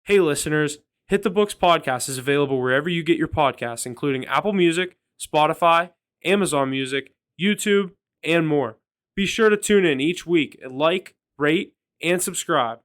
Hey listeners, Hit the Books podcast is available wherever you get your podcasts, including Apple Music, Spotify, Amazon Music, YouTube, and more. Be sure to tune in each week and like, rate, and subscribe.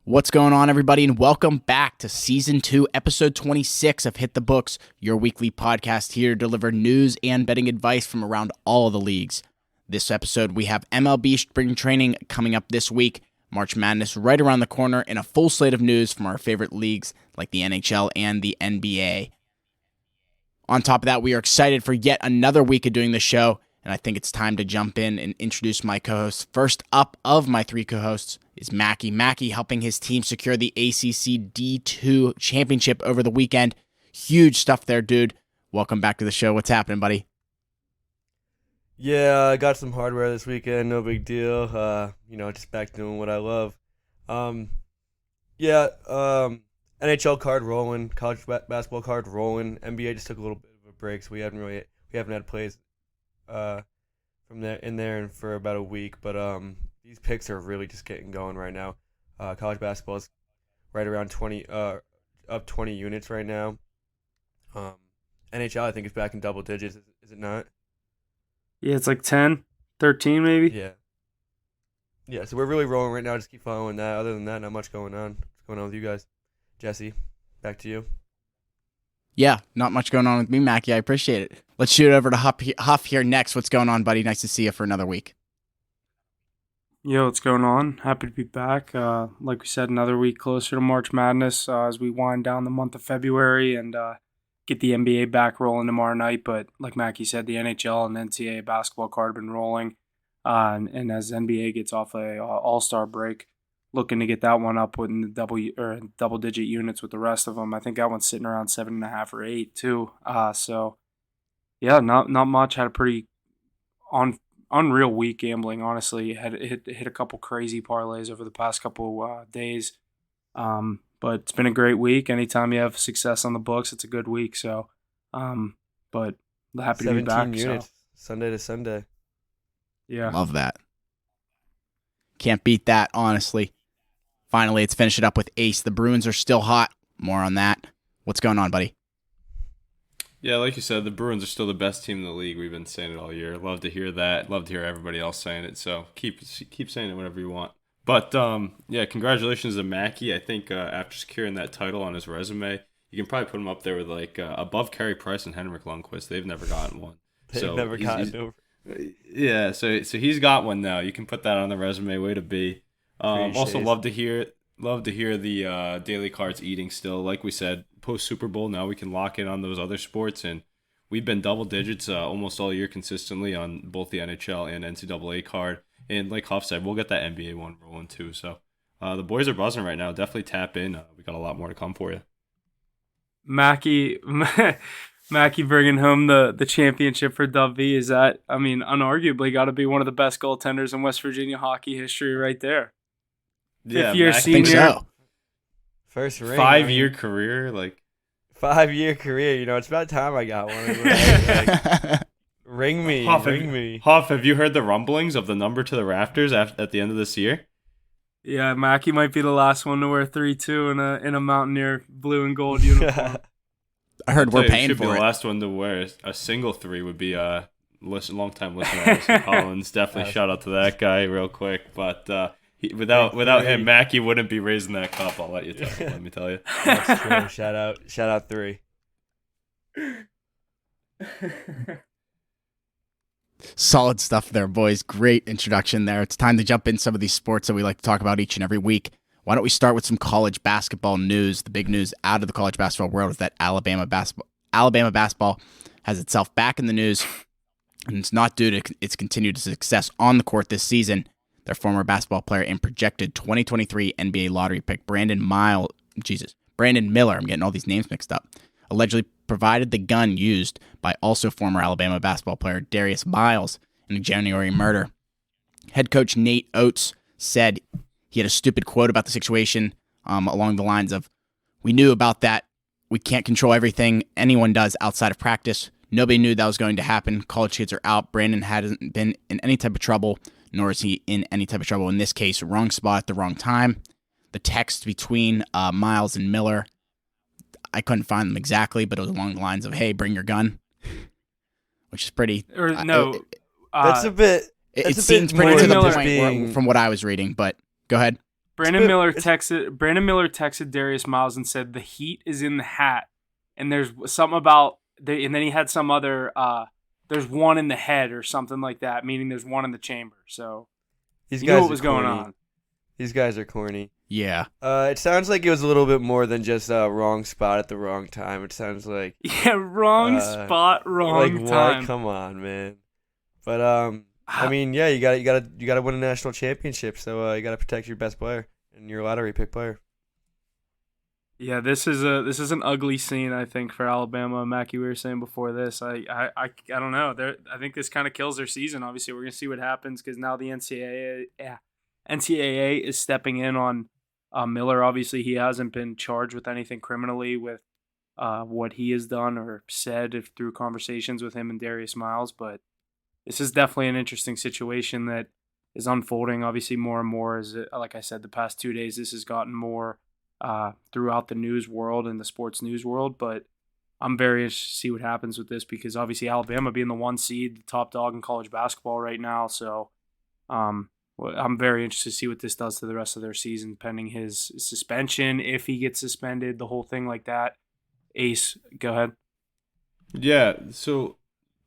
What's going on, everybody, and welcome back to Season 2, Episode 26 of Hit the Books, your weekly podcast here to deliver news and betting advice from around all of the leagues. This episode, we have MLB Spring Training coming up this week, March Madness right around the corner, and a full slate of news from our favorite leagues like the NHL and the NBA. On top of that, we are excited for yet another week of doing the show, and I think it's time to jump in and introduce my co-hosts. First up of my three co-hosts is Mackie. Mackie helping his team secure the ACC D2 championship over the weekend. Huge stuff there, dude. Welcome back to the show. What's happening, buddy? Yeah, I got some hardware this weekend. No big deal. Just back doing what I love. NHL card rolling, college basketball card rolling. NBA just took a little bit of a break, so we haven't had plays from there in there for about a week. But these picks are really just getting going right now. College basketball is right around 20 units right now. NHL I think is back in double digits. Is it not? Yeah, it's like 10, 13 maybe. Yeah, so we're really rolling right now. Just keep following that. Other than that, not much going on. What's going on with you guys? Jesse, back to you. Yeah, not much going on with me, Mackie. I appreciate it. Let's shoot over to Huff here next. What's going on, buddy? Nice to see you for another week. Yo, what's going on? Happy to be back. Like we said, another week closer to March Madness as we wind down the month of February and get the NBA back rolling tomorrow night. But like Mackie said, the NHL and NCAA basketball card have been rolling. And as NBA gets off a all-star break, looking to get that one up in the double-digit units with the rest of them. I think that one's sitting around 7.5 or 8 too. So yeah, not much. Had a pretty unreal week gambling. Honestly, had hit a couple crazy parlays over the past couple days. But it's been a great week. Anytime you have success on the books, it's a good week. So, but happy to be back. 17 units, Sunday to Sunday. Yeah, love that. Can't beat that, honestly. Finally, let's finish it up with Ace. The Bruins are still hot. More on that. What's going on, buddy? Yeah, like you said, the Bruins are still the best team in the league. We've been saying it all year. Love to hear that. Love to hear everybody else saying it. So keep saying it whenever you want. But congratulations to Mackie. I think after securing that title on his resume, you can probably put him up there with above Carey Price and Henrik Lundqvist. They've never gotten one. They've never gotten over. Yeah, so he's got one now. You can put that on the resume. Way to be. Also love to hear the daily cards eating still. Like we said, post Super Bowl, now we can lock in on those other sports, and we've been double digits almost all year consistently on both the NHL and NCAA card. And like Huff said, we'll get that NBA one rolling too. So the boys are buzzing right now. Definitely tap in. We got a lot more to come for you. Mackie bringing home the championship for DubV is that, I mean, unarguably got to be one of the best goaltenders in West Virginia hockey history right there. Yeah, Fifth-year senior. I think so. First ring. 5-year career, 5-year career. It's about time I got one. Ring me. Huff, have you heard the rumblings of the number to the rafters at the end of this year? Yeah, Mackie might be the last one to wear 3-2 in a Mountaineer blue and gold uniform. I heard we're paying should for be it. The last one to wear a single 3 would be long-time listener Allison Collins. Definitely shout out to that guy real quick. But without him, Mackie wouldn't be raising that cup. I'll let you tell. Let me tell you. That's true. Shout out 3. Solid stuff there, boys. Great introduction there. It's time to jump in some of these sports that we like to talk about each and every week. Why don't we start with some college basketball news? The big news out of the college basketball world is that Alabama basketball has itself back in the news, and it's not due to its continued success on the court this season. their former basketball player and projected 2023 NBA lottery pick Brandon Miller, I'm getting all these names mixed up, allegedly provided the gun used by also former Alabama basketball player Darius Miles in a January murder. Head coach Nate Oates said he had a stupid quote about the situation along the lines of, "We knew about that. We can't control everything anyone does outside of practice. Nobody knew that was going to happen. College kids are out. Brandon hasn't been in any type of trouble, nor is he in any type of trouble. In this case, wrong spot at the wrong time." The text between Miles and Miller, I couldn't find them exactly, but it was along the lines of, "Hey, bring your gun," which is pretty. That's a bit. It seems pretty to the point from what I was reading. But go ahead. Brandon Miller texted Darius Miles and said the heat is in the hat, and there's something about and then he had some other. There's one in the head or something like that, meaning there's one in the chamber. So these you guys knew what was going on. These guys are corny. Yeah. It sounds like it was a little bit more than just wrong spot at the wrong time. It sounds like wrong spot, wrong time. What? Come on, man. But I mean, yeah, you gotta win a national championship. So you gotta protect your best player and your lottery pick player. Yeah, this is an ugly scene, I think, for Alabama. Mackie, we were saying before this. I don't know. I think this kind of kills their season. Obviously, we're gonna see what happens because now the NCAA is stepping in on Miller. Obviously, he hasn't been charged with anything criminally with what he has done or said through conversations with him and Darius Miles. But this is definitely an interesting situation that is unfolding. Obviously, more and more as like I said, the past 2 days, this has gotten more throughout the news world and the sports news world. But I'm very interested to see what happens with this because obviously Alabama being the 1 seed, the top dog in college basketball right now. So I'm very interested to see what this does to the rest of their season, pending his suspension, if he gets suspended, the whole thing like that. Ace, go ahead. Yeah, so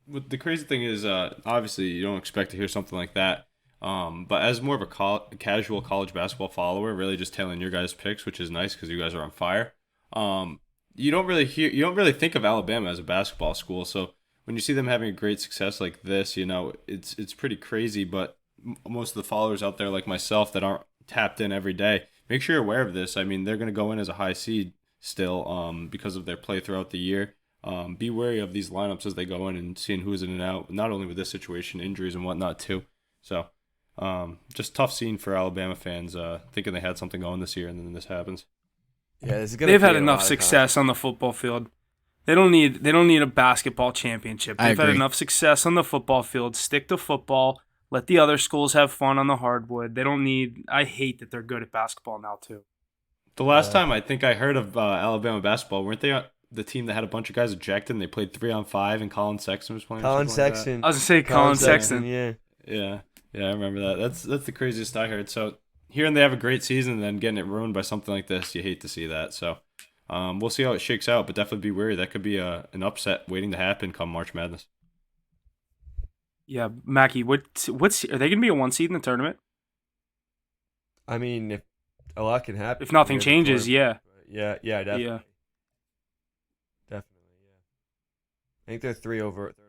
the crazy thing is, obviously you don't expect to hear something like that. But as more of a casual college basketball follower, really just tailing your guys' picks, which is nice because you guys are on fire. You don't really think of Alabama as a basketball school. So when you see them having a great success like this, it's pretty crazy. But most of the followers out there, like myself, that aren't tapped in every day, make sure you're aware of this. I mean, they're going to go in as a high seed still, because of their play throughout the year. Be wary of these lineups as they go in and seeing who's in and out, not only with this situation, injuries and whatnot too. So just tough scene for Alabama fans, thinking they had something going this year and then this happens. Yeah, they've had enough success on the football field. They don't need a basketball championship. They've had enough success on the football field. Stick to football. Let the other schools have fun on the hardwood. They don't need. I hate that they're good at basketball now too. The last time I think I heard of Alabama basketball, weren't they the team that had a bunch of guys ejected and they played 3-on-5 and Colin Sexton was playing? Colin Sexton. I was gonna say Colin Sexton. Yeah, I remember that. That's the craziest I heard. So hearing they have a great season and then getting it ruined by something like this, you hate to see that. So we'll see how it shakes out, but definitely be wary. That could be an upset waiting to happen come March Madness. Yeah, Mackie, what's are they gonna be a 1 seed in the tournament? I mean, if a lot can happen. If nothing changes, yeah. Yeah, definitely. Yeah. Definitely, yeah. I think they're third overall right now.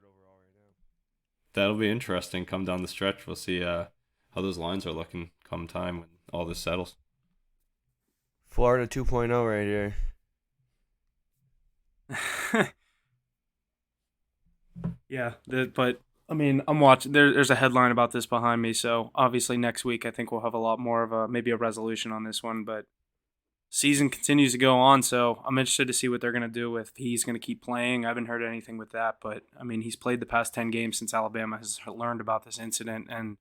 That'll be interesting. Come down the stretch, we'll see how those lines are looking come time when all this settles. Florida 2.0 right here. Yeah, but I mean, I'm watching. There's a headline about this behind me, so obviously next week I think we'll have a lot more of maybe a resolution on this one. But season continues to go on, so I'm interested to see what they're going to do if he's going to keep playing. I haven't heard anything with that, but I mean, he's played the past 10 games since Alabama has learned about this incident, and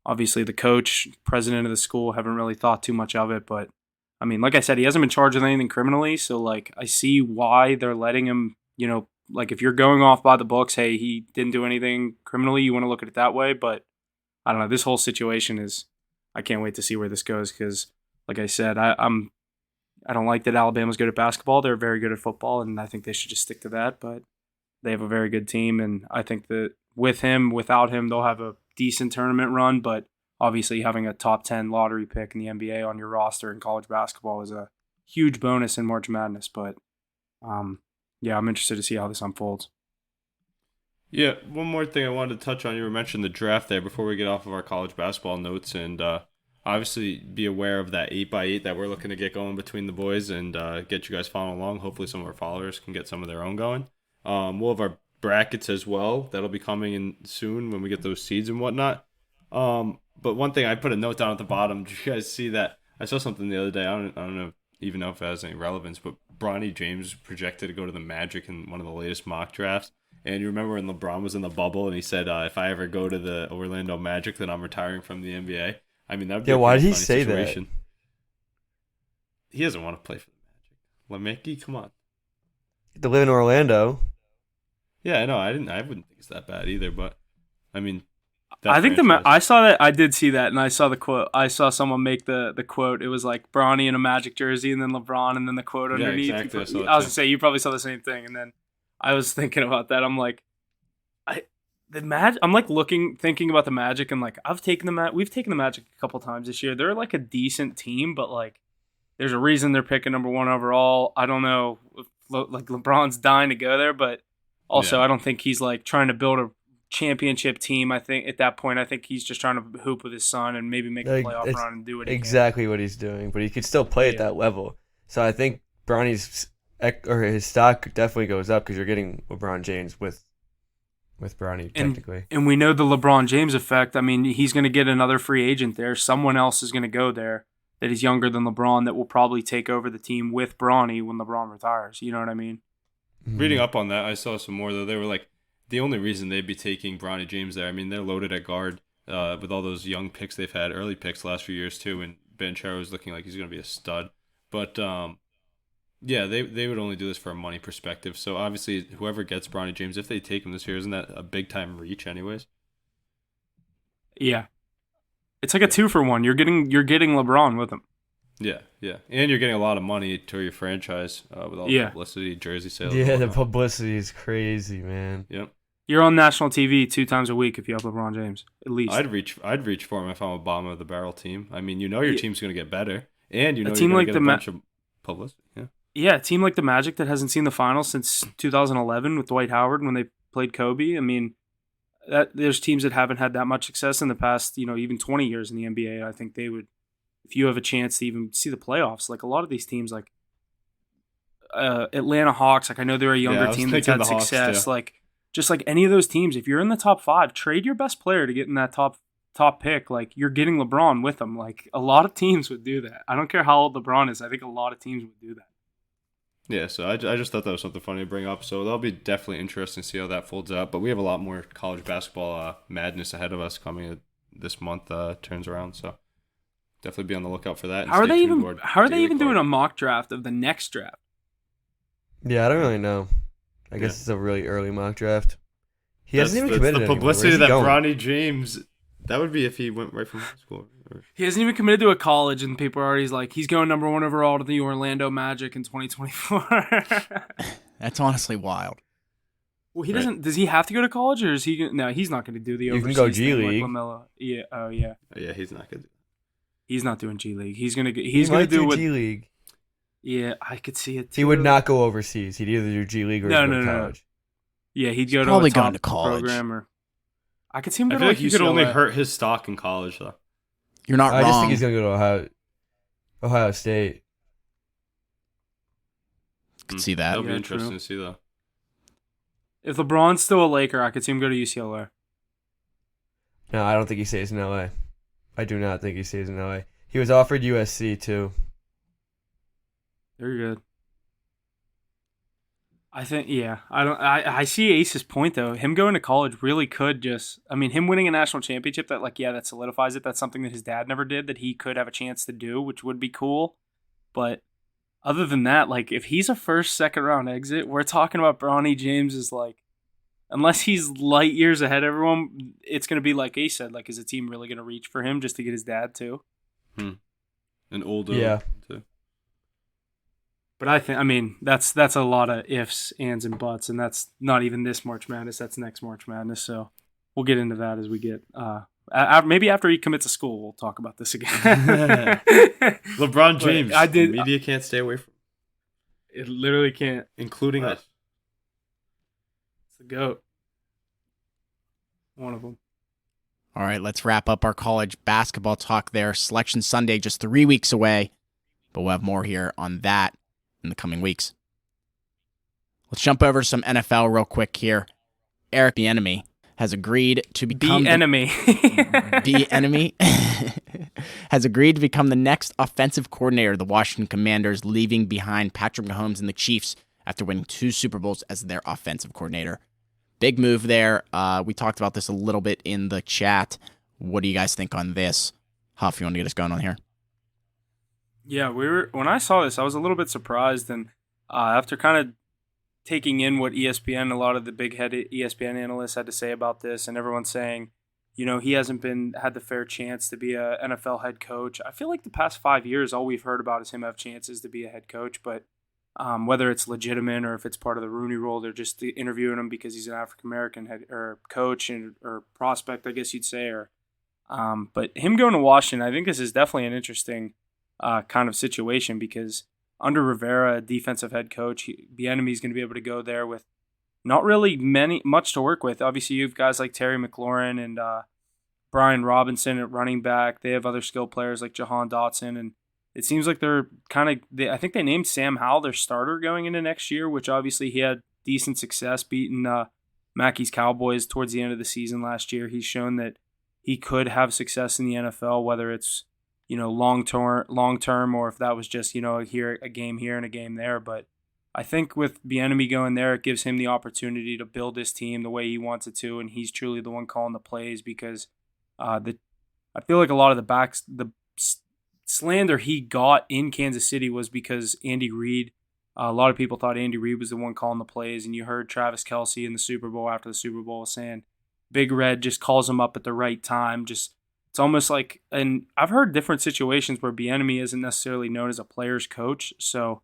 obviously the coach, president of the school haven't really thought too much of it. But I mean, like I said, he hasn't been charged with anything criminally, so like I see why they're letting him, like if you're going off by the books, hey, he didn't do anything criminally, you want to look at it that way. But I don't know, this whole situation I can't wait to see where this goes because, like I said, I don't like that Alabama's good at basketball. They're very good at football, and I think they should just stick to that. But they have a very good team, and I think that with him, without him, they'll have a decent tournament run. But obviously having a top 10 lottery pick in the NBA on your roster in college basketball is a huge bonus in March Madness. But yeah, I'm interested to see how this unfolds. Yeah, one more thing I wanted to touch on. You were mentioning the draft there before we get off of our college basketball notes, and obviously be aware of that 8x8 that we're looking to get going between the boys and get you guys following along. Hopefully some of our followers can get some of their own going. We'll have our brackets as well. That'll be coming in soon when we get those seeds and whatnot. But one thing, I put a note down at the bottom. Did you guys see that? I saw something the other day. I don't know even know if it has any relevance, but Bronny James projected to go to the Magic in one of the latest mock drafts. And you remember when LeBron was in the bubble and he said, if I ever go to the Orlando Magic, then I'm retiring from the NBA. I mean, that would be why a did he funny say situation. that? He doesn't want to play for the Magic. Lemmicky, come on. To live in Orlando. Yeah, I know. I wouldn't think it's that bad either, but I mean, I think I saw that. I did see that, and I saw the quote. I saw someone make the quote. It was like Bronny in a Magic jersey, and then LeBron, and then the quote underneath. Yeah, exactly. I was gonna say you probably saw the same thing, and then I was thinking about that. I'm like, I'm like thinking about the Magic, and like we've taken the Magic a couple times this year. They're like a decent team, but like there's a reason they're picking number 1 overall. I don't know, like LeBron's dying to go there, but also I don't think he's like trying to build a championship team. I think at that point, he's just trying to hoop with his son and maybe make a playoff run and do it exactly what he's doing. But he could still play at that level. So I think Bronny's his stock definitely goes up because you're getting LeBron James with Bronny technically. And we know the LeBron James effect. I mean, he's going to get another free agent there. Someone else is going to go there that is younger than LeBron that will probably take over the team with Bronny when LeBron retires. You know what I mean? Reading up on that, I saw some more though. They were like, the only reason they'd be taking Bronny James there, I mean, they're loaded at guard with all those young picks they've had, early picks the last few years too, and Banchero is looking like he's going to be a stud. But yeah, they would only do this for a money perspective. So obviously, whoever gets Bronny James, if they take him this year, isn't that a big time reach, anyways? Yeah, it's like a 2-for-1. You're getting LeBron with him. Yeah, and you're getting a lot of money to your franchise with all the publicity, jersey sales. Yeah, the publicity is crazy, man. Yep. You're on national TV 2 times a week if you have LeBron James, at least. I'd reach for him if I'm a bottom of the barrel team. I mean, your team's going to get better, and you're going to get a bunch of publicity. Yeah, a team like the Magic that hasn't seen the finals since 2011 with Dwight Howard when they played Kobe. I mean, there's teams that haven't had that much success in the past, even 20 years in the NBA. I think they would, if you have a chance to even see the playoffs, like a lot of these teams, like Atlanta Hawks, like I know they're a younger team that's had success. Like just like any of those teams, if you're in the top 5, trade your best player to get in that top pick. Like you're getting LeBron with them. Like a lot of teams would do that. I don't care how old LeBron is. I think a lot of teams would do that. Yeah, so I just thought that was something funny to bring up. So that'll be definitely interesting to see how that folds out. But we have a lot more college basketball madness ahead of us coming this month. Turns around, so definitely be on the lookout for that. How are they even doing a mock draft of the next draft? Yeah, I don't really know. I guess it's a really early mock draft. He hasn't even committed. The publicity that Bronny James. That would be if he went right from high school. He hasn't even committed to a college, and people are already like, he's going number 1 overall to the Orlando Magic in 2024. That's honestly wild. Well, he doesn't. Does he have to go to college, or is he? No, he's not going to do the overseas. You can go G League. Like LaMelo. Yeah. Oh yeah. Yeah, he's not going to. He's not doing G League. He's going to do G League. Yeah, I could see it too. He would not go overseas. He'd either do G League or go to college. Yeah, he'd go probably to a going to college program, or I could see him go I to feel like UCLA. he could only hurt his stock in college though. You're not wrong. I just think he's going to go to Ohio State. Could see that. That'll be interesting to see though. If LeBron's still a Laker, I could see him go to UCLA. No, I don't think he stays in LA. I do not think he stays in LA. He was offered USC too. They're good. I think, yeah. I see Ace's point though. Him going to college really could just, I mean, him winning a national championship, that solidifies it. That's something that his dad never did that he could have a chance to do, which would be cool. But other than that, like if he's a first, second round exit, we're talking about Bronny James is like, unless he's light years ahead of everyone, it's going to be like Ace said, like, is the team really going to reach for him just to get his dad too? And older. Yeah. Too. But I mean, that's a lot of ifs, ands, and buts, and that's not even this March Madness. That's next March Madness. So we'll get into that as we get. Maybe after he commits to school, we'll talk about this again. LeBron James. The media can't stay away from. It literally can't, Including us. It's the GOAT. One of them. All right, let's wrap up our college basketball talk there. Selection Sunday just 3 weeks away, but we'll have more here on that in the coming weeks. Let's jump over to some NFL real quick here. Eric Bieniemy has agreed to become Bieniemy has agreed to become the next offensive coordinator of the Washington Commanders, leaving behind Patrick Mahomes and the Chiefs after winning 2 Super Bowls as their offensive coordinator. Big move there. We talked about this a little bit in the chat. What do you guys think on this? Huff, you want to get us going on here? Yeah, when I saw this, I was a little bit surprised, and after kind of taking in what ESPN, a lot of the big-headed ESPN analysts had to say about this, and everyone saying, he hasn't had the fair chance to be a NFL head coach. I feel like the past 5 years, all we've heard about is him have chances to be a head coach, but whether it's legitimate or if it's part of the Rooney Rule, they're just interviewing him because he's an African-American head or coach or prospect, I guess you'd say. But him going to Washington, I think this is definitely an interesting kind of situation because under Rivera, a defensive head coach, Bieniemy's going to be able to go there with not really much to work with. Obviously, you have guys like Terry McLaurin and Brian Robinson at running back. They have other skilled players like Jahan Dotson, and it seems like they're I think they named Sam Howell their starter going into next year, which obviously he had decent success beating Mackey's Cowboys towards the end of the season last year. He's shown that he could have success in the NFL, whether it's long term or if that was just a game here and a game there. But I think with Bieniemy going there, it gives him the opportunity to build his team the way he wants it to, and he's truly the one calling the plays because I feel like a lot of the slander he got in Kansas City was because Andy Reid. A lot of people thought Andy Reid was the one calling the plays, and you heard Travis Kelce in the Super Bowl after the Super Bowl saying Big Red just calls him up at the right time. It's almost like, and I've heard different situations where Bieniemy isn't necessarily known as a player's coach, so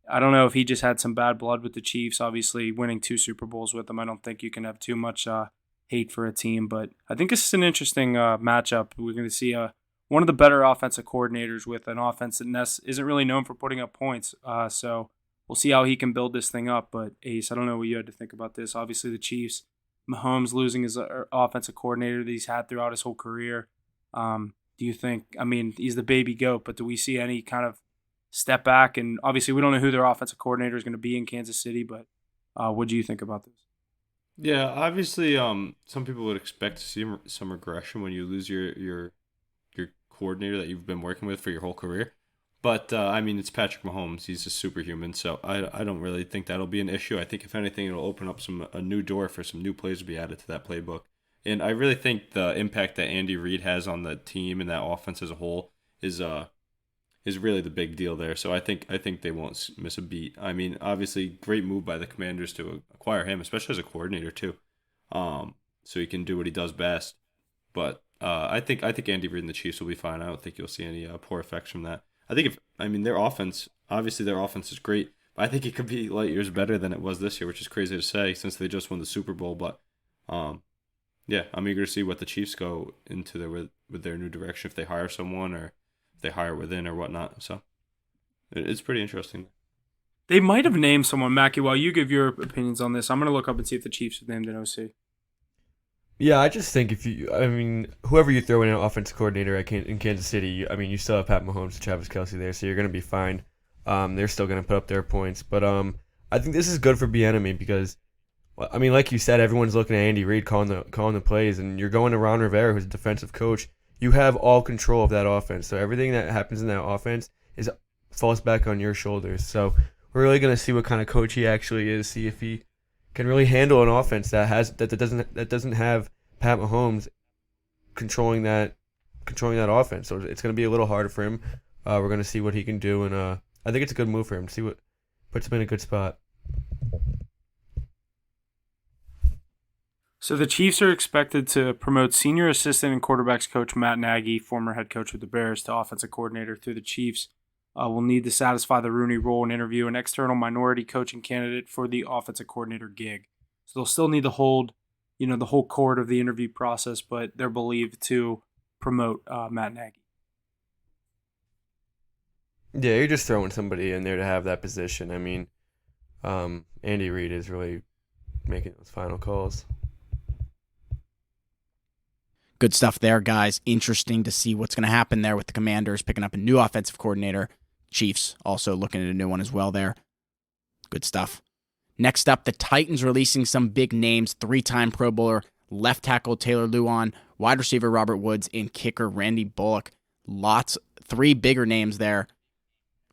I don't know if he just had some bad blood with the Chiefs, obviously winning 2 Super Bowls with them. I don't think you can have too much hate for a team, but I think this is an interesting matchup. We're going to see one of the better offensive coordinators with an offense that isn't really known for putting up points, so we'll see how he can build this thing up. But Ace, I don't know what you had to think about this. Obviously the Chiefs, Mahomes losing his offensive coordinator that he's had throughout his whole career. Do you think, he's the baby goat, but do we see any kind of step back? And obviously we don't know who their offensive coordinator is going to be in Kansas City, but what do you think about this? Yeah, obviously some people would expect to see some regression when you lose your coordinator that you've been working with for your whole career. But, it's Patrick Mahomes. He's a superhuman, so I don't really think that'll be an issue. I think, if anything, it'll open up a new door for some new plays to be added to that playbook. And I really think the impact that Andy Reid has on the team and that offense as a whole is really the big deal there. So I think they won't miss a beat. Obviously, great move by the Commanders to acquire him, especially as a coordinator too, so he can do what he does best. But I think Andy Reid and the Chiefs will be fine. I don't think you'll see any poor effects from that. I think their offense is great, but I think it could be light years better than it was this year, which is crazy to say since they just won the Super Bowl. But yeah, I'm eager to see what the Chiefs go into with their new direction, if they hire someone or if they hire within or whatnot. So it's pretty interesting. They might have named someone, Mackie. While you give your opinions on this, I'm going to look up and see if the Chiefs have named an OC. Yeah, I just think whoever you throw in an offensive coordinator in Kansas City, you still have Pat Mahomes and Travis Kelce there, so you're going to be fine. They're still going to put up their points. But I think this is good for Bieniemy because, like you said, everyone's looking at Andy Reid calling the plays, and you're going to Ron Rivera, who's a defensive coach. You have all control of that offense, so everything that happens in that offense falls back on your shoulders. So we're really going to see what kind of coach he actually is, see if he can really handle an offense that doesn't have Pat Mahomes controlling that offense. So it's going to be a little harder for him. We're going to see what he can do, and I think it's a good move for him. See what puts him in a good spot. So the Chiefs are expected to promote senior assistant and quarterbacks coach Matt Nagy, former head coach with the Bears, to offensive coordinator through the Chiefs. Will need to satisfy the Rooney Rule and interview an external minority coaching candidate for the offensive coordinator gig. So they'll still need to hold, the whole court of the interview process, but they're believed to promote Matt Nagy. Yeah, you're just throwing somebody in there to have that position. Andy Reid is really making those final calls. Good stuff there, guys. Interesting to see what's going to happen there with the Commanders picking up a new offensive coordinator. Chiefs also looking at a new one as well there. Good stuff. Next up, the Titans releasing some big names. 3-time Pro Bowler, left tackle Taylor Lewan, wide receiver Robert Woods, and kicker Randy Bullock. 3 bigger names there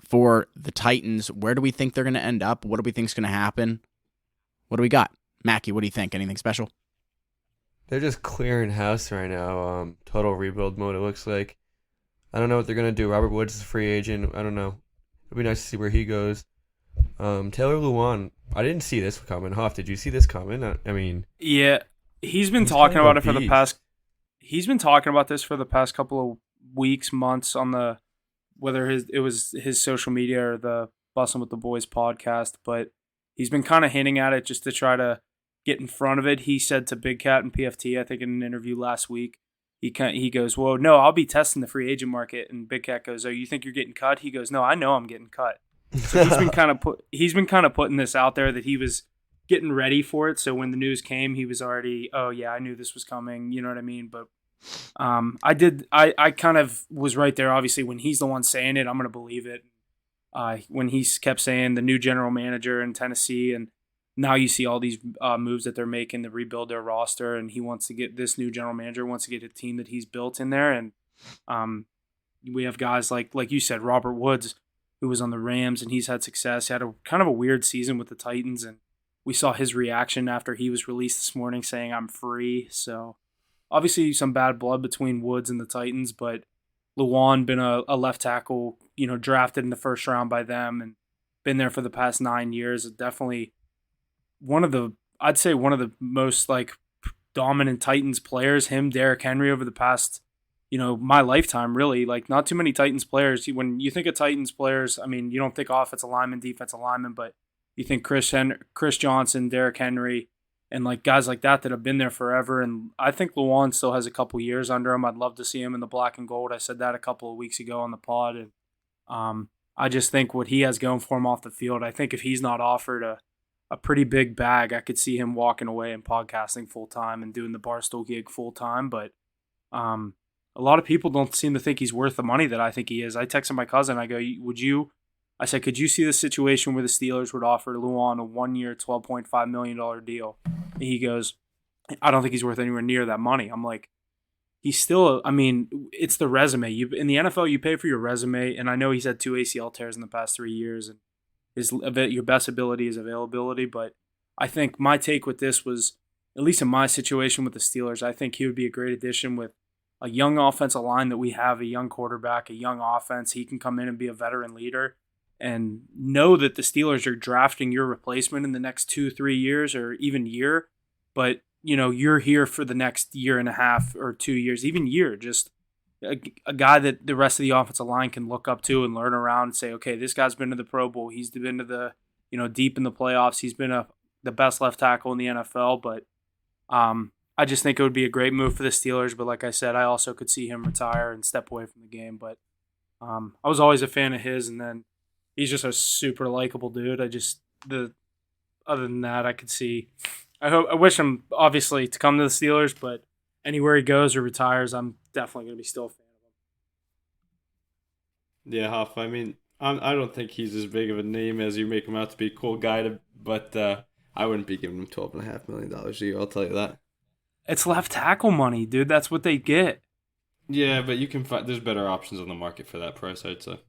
for the Titans. Where do we think they're going to end up? What do we think is going to happen? What do we got? Mackie, what do you think? Anything special? They're just clearing house right now. Total rebuild mode, it looks like. I don't know what they're going to do. Robert Woods is a free agent. I don't know. It'll be nice to see where he goes. Taylor Lewan, I didn't see this coming. Hoff, did you see this coming? I mean... Yeah, he's been talking about it for the past... He's been talking about this for the past couple of weeks, months on the... Whether it was his social media or the Bussin' with the Boys podcast, but he's been kind of hinting at it just to try to get in front of it. He said to Big Cat and PFT, I think in an interview last week, he goes, well, no, I'll be testing the free agent market. And Big Cat goes, oh, you think you're getting cut? He goes, no, I know I'm getting cut. So he's been kind of putting this out there that he was getting ready for it. So when the news came, he was already, oh yeah, I knew this was coming. You know what I mean? But I kind of was right there. Obviously, when he's the one saying it, I'm going to believe it. When he kept saying the new general manager in Tennessee, and now you see all these moves that they're making to rebuild their roster, and he wants to get this new general manager wants to get a team that he's built in there, and we have guys like you said, Robert Woods, who was on the Rams, and he's had success. He had a kind of a weird season with the Titans, and we saw his reaction after he was released this morning saying, I'm free. So obviously some bad blood between Woods and the Titans, but Lewan been a left tackle, drafted in the first round by them and been there for the past 9 years. Definitely I'd say one of the most dominant Titans players, him, Derrick Henry over the past, my lifetime, really. Not too many Titans players. When you think of Titans players, I mean, you don't think offensive lineman, defensive lineman, but you think Chris Johnson, Derrick Henry, and guys like that have been there forever. And I think Lewan still has a couple years under him. I'd love to see him in the black and gold. I said that a couple of weeks ago on the pod. And I just think what he has going for him off the field, I think if he's not offered a pretty big bag, I could see him walking away and podcasting full time and doing the Barstool gig full time. But a lot of people don't seem to think he's worth the money that I think he is. I texted my cousin. I go, I said, could you see the situation where the Steelers would offer Lewan a 1-year, $12.5 million deal? And he goes, I don't think he's worth anywhere near that money. I'm like, he's still, it's the resume. In the NFL, you pay for your resume, and I know he's had 2 ACL tears in the past 3 years, and your best ability is availability. But I think my take with this was, at least in my situation with the Steelers, I think he would be a great addition with a young offensive line that we have, a young quarterback, a young offense. He can come in and be a veteran leader and know that the Steelers are drafting your replacement in the next 2-3 years or even year. But, you're here for the next year and a half or 2 years, even year, just a guy that the rest of the offensive line can look up to and learn around and say, okay, this guy's been to the Pro Bowl. He's been to the, deep in the playoffs. He's been the best left tackle in the NFL. But I just think it would be a great move for the Steelers. But like I said, I also could see him retire and step away from the game. But I was always a fan of his, and then he's just a super likable dude. Other than that, I could see. I wish him obviously to come to the Steelers, but anywhere he goes or retires, I'm definitely going to be still a fan of him. Yeah, Huff. I don't think he's as big of a name as you make him out to be. Cool guy, but I wouldn't be giving him $12.5 million a year. I'll tell you that. It's left tackle money, dude. That's what they get. Yeah, but you can find there's better options on the market for that price, I'd say.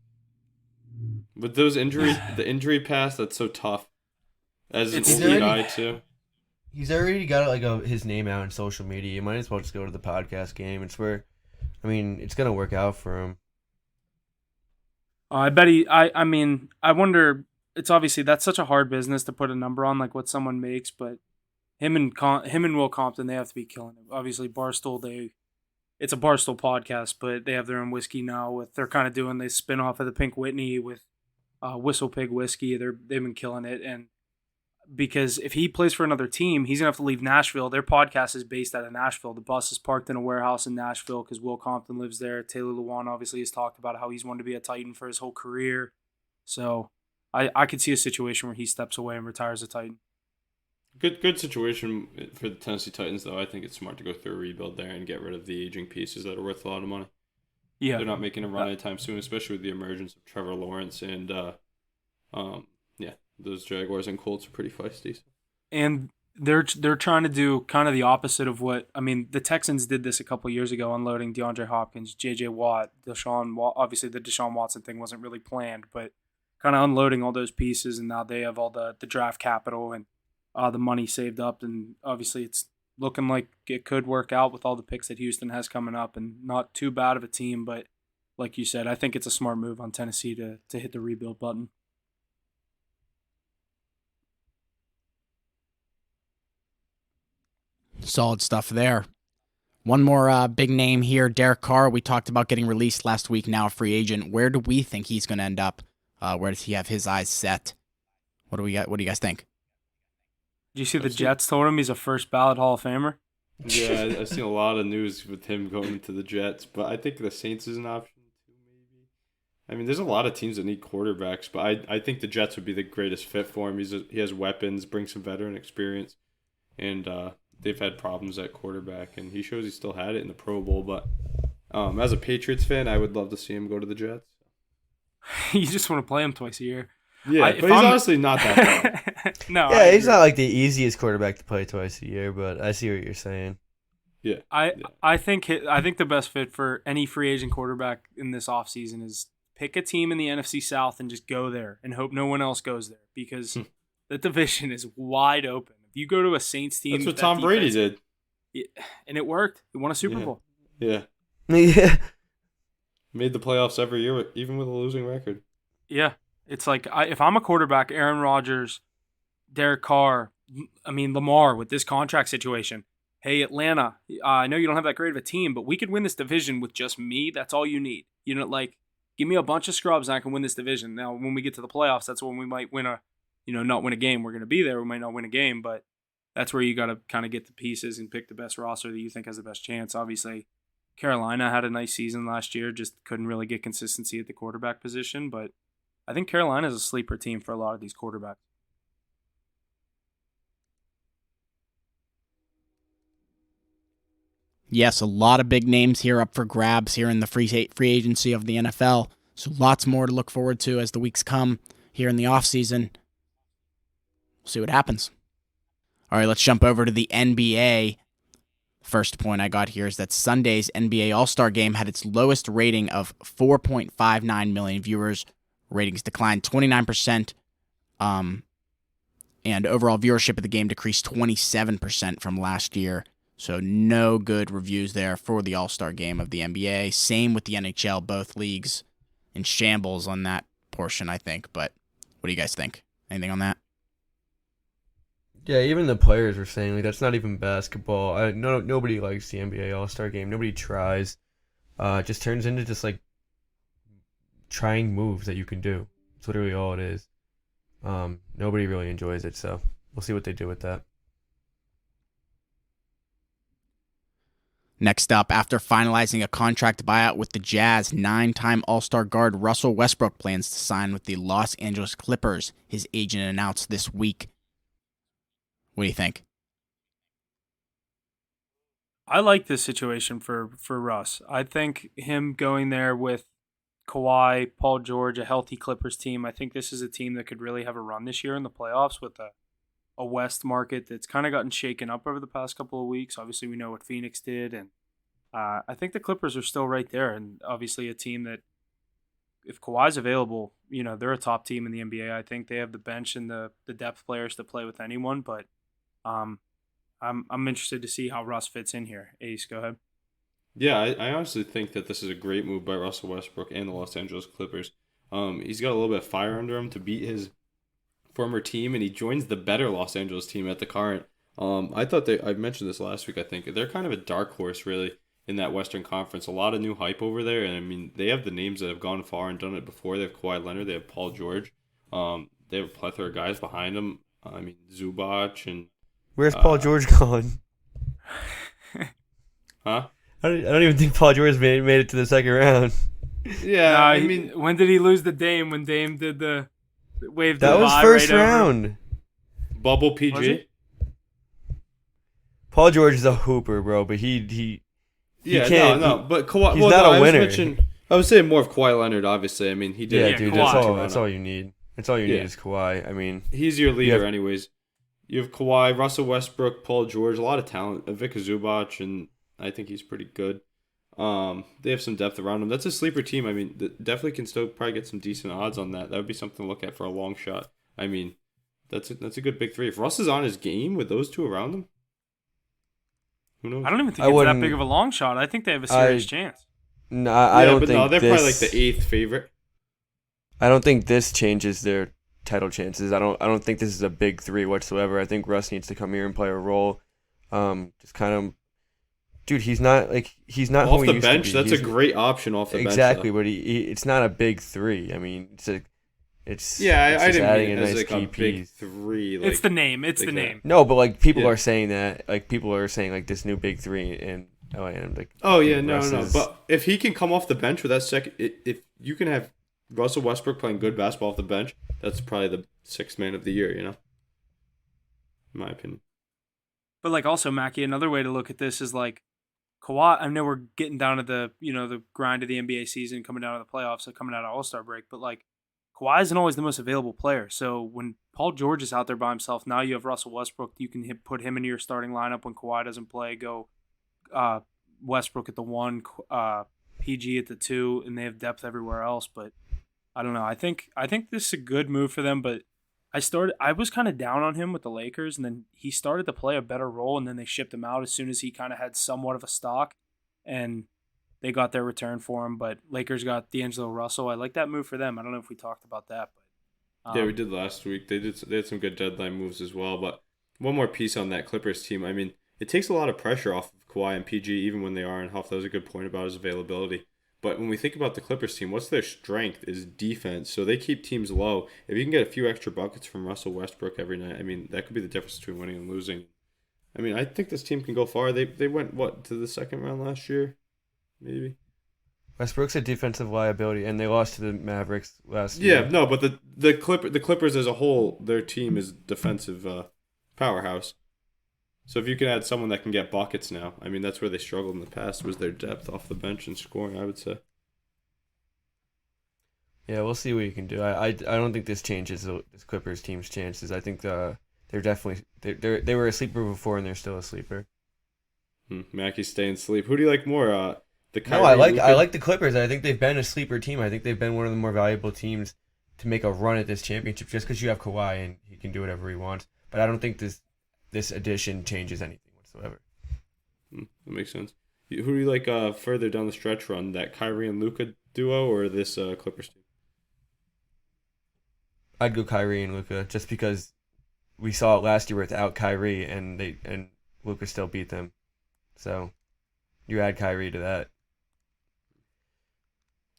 With those injuries, the injury pass, that's so tough. As an old guy too. He's already got his name out on social media. You might as well just go to the podcast game. It's where, it's gonna work out for him. I bet I wonder. It's obviously that's such a hard business to put a number on, what someone makes. But him and Will Compton, they have to be killing it. Obviously, Barstool, it's a Barstool podcast, but they have their own whiskey now. They're kind of doing the spin off of the Pink Whitney with Whistle Pig whiskey. They've been killing it, and because if he plays for another team, he's gonna have to leave Nashville. Their podcast is based out of Nashville. The bus is parked in a warehouse in Nashville because Will Compton lives there. Taylor Lewan obviously has talked about how he's wanted to be a Titan for his whole career. So I could see a situation where he steps away and retires a Titan. Good situation for the Tennessee Titans, though. I think it's smart to go through a rebuild there and get rid of the aging pieces that are worth a lot of money. Yeah, They're not making a run anytime soon, especially with the emergence of Trevor Lawrence and those Jaguars and Colts are pretty feisty. and they're trying to do kind of the opposite of what the Texans did this a couple years ago, unloading DeAndre Hopkins, J.J. Watt, Deshaun. Obviously, the Deshaun Watson thing wasn't really planned, but kind of unloading all those pieces, and now they have all the draft capital and the money saved up, and obviously it's looking like it could work out with all the picks that Houston has coming up, and not too bad of a team. But like you said, I think it's a smart move on Tennessee to hit the rebuild button. Solid stuff there. One more big name here, Derek Carr. We talked about getting released last week, now a free agent. Where do we think he's going to end up? Where does he have his eyes set? What do we got? What do you guys think? Did you see the Jets told him he's a first ballot Hall of Famer? Yeah, I've seen a lot of news with him going to the Jets, but I think the Saints is an option too, maybe. I mean, there's a lot of teams that need quarterbacks, but I think the Jets would be the greatest fit for him. He has weapons, brings some veteran experience, and they've had problems at quarterback, and he shows he still had it in the Pro Bowl. But as a Patriots fan, I would love to see him go to the Jets. You just want to play him twice a year. Yeah, but he's honestly not that bad. No, yeah, he's not like the easiest quarterback to play twice a year, but I see what you're saying. Yeah, I think the best fit for any free agent quarterback in this offseason is pick a team in the NFC South and just go there and hope no one else goes there, because the division is wide open. If you go to a Saints team, that's what Tom Brady did, and it worked. He won a Super Bowl. Yeah. Yeah. Made the playoffs every year, even with a losing record. Yeah. It's like, if I'm a quarterback, Aaron Rodgers, Derek Carr, Lamar with this contract situation. Hey, Atlanta, I know you don't have that great of a team, but we could win this division with just me. That's all you need. Give me a bunch of scrubs and I can win this division. Now, when we get to the playoffs, that's when we might not win a game. We're going to be there. We might not win a game, but that's where you got to kind of get the pieces and pick the best roster that you think has the best chance. Obviously, Carolina had a nice season last year, just couldn't really get consistency at the quarterback position, but I think Carolina is a sleeper team for a lot of these quarterbacks. Yes, a lot of big names here up for grabs here in the free agency of the NFL. So lots more to look forward to as the weeks come here in the offseason. We'll see what happens. All right, let's jump over to the NBA. First point I got here is that Sunday's NBA All-Star Game had its lowest rating of 4.59 million viewers. Ratings declined 29%, and overall viewership of the game decreased 27% from last year. So no good reviews there for the All-Star Game of the NBA. Same with the NHL, both leagues in shambles on that portion, I think. But what do you guys think? Anything on that? Yeah, even the players were saying that's not even basketball. Nobody likes the NBA All-Star Game. Nobody tries. It just turns into just like trying moves that you can do. It's literally all it is. Nobody really enjoys it, so we'll see what they do with that. Next up, after finalizing a contract buyout with the Jazz, 9-time All-Star guard Russell Westbrook plans to sign with the Los Angeles Clippers, his agent announced this week. What do you think? I like this situation for Russ. I think him going there with Kawhi, Paul George, a healthy Clippers team. I think this is a team that could really have a run this year in the playoffs with a West market that's kind of gotten shaken up over the past couple of weeks. Obviously, we know what Phoenix did, and I think the Clippers are still right there. And obviously, a team that, if Kawhi's available, they're a top team in the NBA. I think they have the bench and the depth players to play with anyone. But I'm interested to see how Russ fits in here. Ace, go ahead. Yeah, I honestly think that this is a great move by Russell Westbrook and the Los Angeles Clippers. He's got a little bit of fire under him to beat his former team, and he joins the better Los Angeles team at the current. I thought I mentioned this last week, I think. They're kind of a dark horse, really, in that Western Conference. A lot of new hype over there, and, they have the names that have gone far and done it before. They have Kawhi Leonard, they have Paul George. They have a plethora of guys behind them. Zubac and... Where's Paul George gone? Huh? I don't even think Paul George made it to the second round. Yeah, when did he lose to Dame? When Dame did the wave? That was first round. Bubble PG. Paul George is a hooper, bro, but he can't. But Kawhi, he's not a winner. I was saying more of Kawhi Leonard, obviously. I mean, he did. Yeah, dude, Kawhi. that's all you need. That's all you need is Kawhi. I mean, he's your leader, anyways. You have Kawhi, Russell Westbrook, Paul George, a lot of talent. Vika Zubac, and I think he's pretty good. They have some depth around them. That's a sleeper team. I mean, definitely can still probably get some decent odds on that. That would be something to look at for a long shot. I mean, that's a good big three. If Russ is on his game with those two around him, who knows? I don't even think it's that big of a long shot. I think they have a serious chance. No, I don't think they're probably like the 8th favorite. I don't think this changes their title chances. I don't think this is a big three whatsoever. I think Russ needs to come here and play a role. Just kind of, dude. He's not off who he the used bench. to be. That's a great option off the bench. Exactly, but it's not a big three. I mean, I didn't adding mean a it as nice like a big GP. three. Like, It's the name. It's the name. No, but like people are saying that. Like people are saying like this new big three and I'm like. Oh yeah, no. But if he can come off the bench with that second, if you can have Russell Westbrook playing good basketball off the bench, that's probably the 6th man of the year, in my opinion. But like also, Mackie, another way to look at this is like Kawhi. I know we're getting down to the the grind of the NBA season, coming down to the playoffs, so coming out of All-Star break. But like Kawhi isn't always the most available player. So when Paul George is out there by himself, now you have Russell Westbrook. You can put him into your starting lineup when Kawhi doesn't play. Go Westbrook at the 1, PG at the 2, and they have depth everywhere else. But I don't know. I think this is a good move for them, but I was kind of down on him with the Lakers, and then he started to play a better role, and then they shipped him out as soon as he kind of had somewhat of a stock, and they got their return for him. But Lakers got D'Angelo Russell. I like that move for them. I don't know if we talked about that, but yeah, we did last week. They had some good deadline moves as well. But one more piece on that Clippers team. I mean, it takes a lot of pressure off of Kawhi and PG, even when they are in health. That was a good point about his availability. But when we think about the Clippers team, what's their strength is defense. So they keep teams low. If you can get a few extra buckets from Russell Westbrook every night, I mean, that could be the difference between winning and losing. I mean, I think this team can go far. They went, to the second round last year? Maybe. Westbrook's a defensive liability, and they lost to the Mavericks last year. Yeah, no, but the Clippers as a whole, their team is defensive powerhouse. So if you can add someone that can get buckets now, I mean, that's where they struggled in the past, was their depth off the bench and scoring, I would say. Yeah, we'll see what you can do. I don't think this changes this Clippers team's chances. I think they're definitely they were a sleeper before, and they're still a sleeper. Mackey's staying asleep. Who do you like more? I like the Clippers. I think they've been a sleeper team. I think they've been one of the more valuable teams to make a run at this championship, just because you have Kawhi and he can do whatever he wants. But I don't think this addition changes anything whatsoever. That makes sense. Who do you like further down the stretch run? That Kyrie and Luka duo, or this Clippers team? I'd go Kyrie and Luka, just because we saw it last year without Kyrie, and Luka still beat them. So you add Kyrie to that.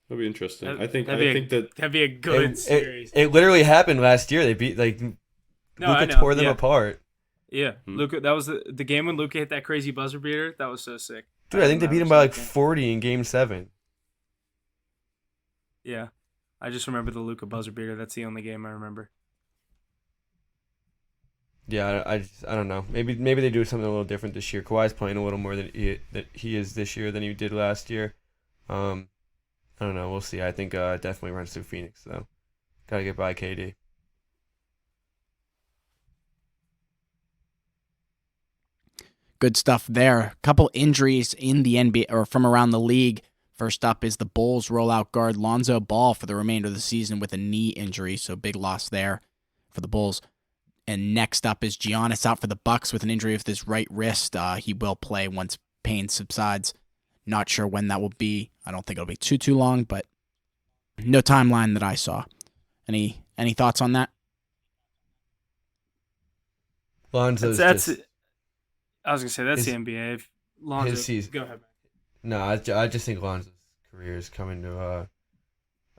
That'd be interesting. That'd be a good series. It literally happened last year. They beat Luka tore them apart. Yeah, Luka. That was the game when Luka hit that crazy buzzer beater. That was so sick. Dude, I think they beat him by 40 in Game 7. Yeah, I just remember the Luka buzzer beater. That's the only game I remember. Yeah, I don't know. Maybe they do something a little different this year. Kawhi's playing a little more than he is this year than he did last year. I don't know. We'll see. I think definitely runs through Phoenix though. Gotta get by KD. Good stuff there. A couple injuries in the NBA or from around the league. First up is the Bulls rollout guard Lonzo Ball for the remainder of the season with a knee injury, so big loss there for the Bulls. And next up is Giannis out for the Bucks with an injury of his right wrist. He will play once pain subsides. Not sure when that will be. I don't think it'll be too long, but no timeline that I saw. Any thoughts on that? Lonzo's I was gonna say that's the NBA. If Lonzo, his season. Go ahead. No, I just think Lonzo's career is coming to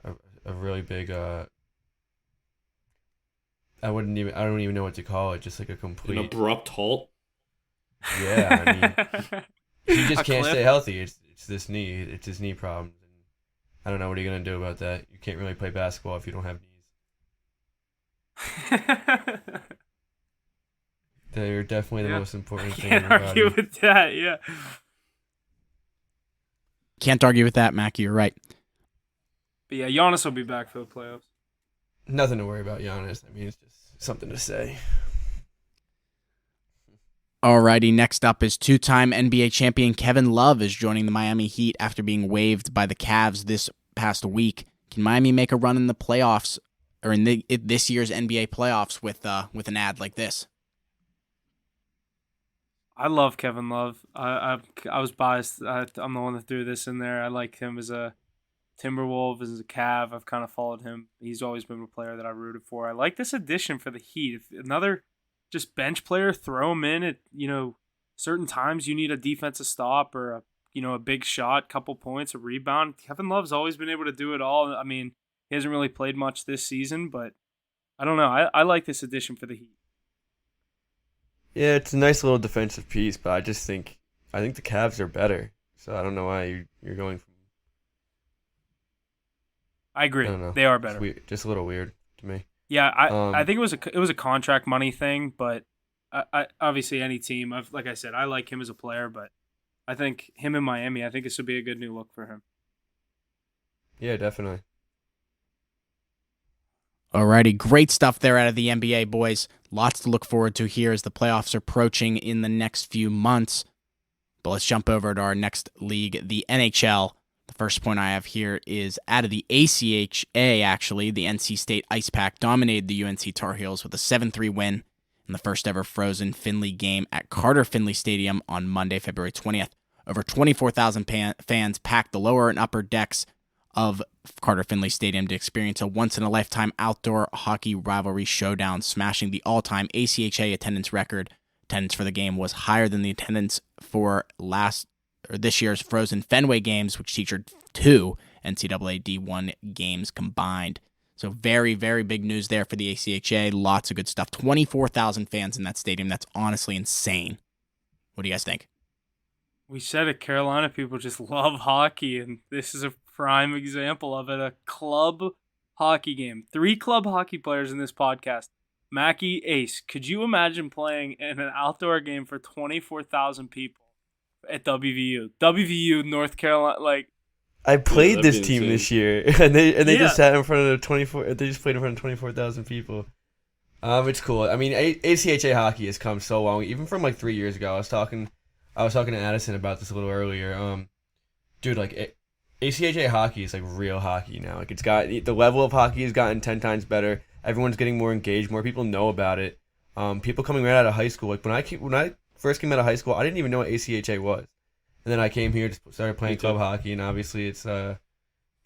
a really big. I don't even know what to call it. Just like a complete an abrupt halt. Yeah, I mean, he just can't stay healthy. It's this knee. It's his knee problems. And I don't know what are you gonna do about that. You can't really play basketball if you don't have knees. They're definitely the most important thing. Can't argue with that. Yeah. Can't argue with that, Mackie. You're right. But yeah, Giannis will be back for the playoffs. Nothing to worry about, Giannis. I mean, it's just something to say. Alrighty, next up is two-time NBA champion Kevin Love is joining the Miami Heat after being waived by the Cavs this past week. Can Miami make a run in the playoffs or in this year's NBA playoffs with an ad like this? I love Kevin Love. I was biased. I'm the one that threw this in there. I like him as a Timberwolves, as a Cav. I've kind of followed him. He's always been a player that I rooted for. I like this addition for the Heat. If another just bench player, throw him in at certain times you need a defensive stop or a big shot, couple points, a rebound. Kevin Love's always been able to do it all. I mean, he hasn't really played much this season, but I don't know. I like this addition for the Heat. Yeah, it's a nice little defensive piece, but I think the Cavs are better. So I don't know why you're going from. I agree. I don't know. They are better. Just a little weird to me. Yeah, I think it was a contract money thing, but I obviously any team. Like I said, I like him as a player, but I think him in Miami. I think this would be a good new look for him. Yeah, definitely. Alrighty, great stuff there out of the NBA, boys. Lots to look forward to here as the playoffs are approaching in the next few months. But let's jump over to our next league, the NHL. The first point I have here is out of the ACHA, actually. The NC State Ice Pack dominated the UNC Tar Heels with a 7-3 win in the first ever Frozen Finley game at Carter Finley Stadium on Monday, February 20th. Over 24,000 fans packed the lower and upper decks of Carter Finley Stadium to experience a once-in-a-lifetime outdoor hockey rivalry showdown, smashing the all-time ACHA attendance record. Attendance for the game was higher than the attendance for this year's Frozen Fenway games, which featured 2 NCAA D1 games combined. So very, very big news there for the ACHA. Lots of good stuff. 24,000 fans in that stadium. That's honestly insane. What do you guys think? We said it, Carolina people just love hockey, and this is a prime example of it. A club hockey game. 3 club hockey players in this podcast. Mackie, Ace, could you imagine playing in an outdoor game for 24,000 people at WVU? WVU, North Carolina, I played this team insane. this year, and they just sat in front of 24. They just played in front of 24,000 people. It's cool. I mean, ACHA hockey has come so long, even from 3 years ago. I was talking to Addison about this a little earlier. Dude, ACHA hockey is real hockey now. It's got the level of hockey has gotten 10 times better. Everyone's getting more engaged. More people know about it. People coming right out of high school. When I first came out of high school, I didn't even know what ACHA was. And then I came here, just started playing club hockey, and obviously it's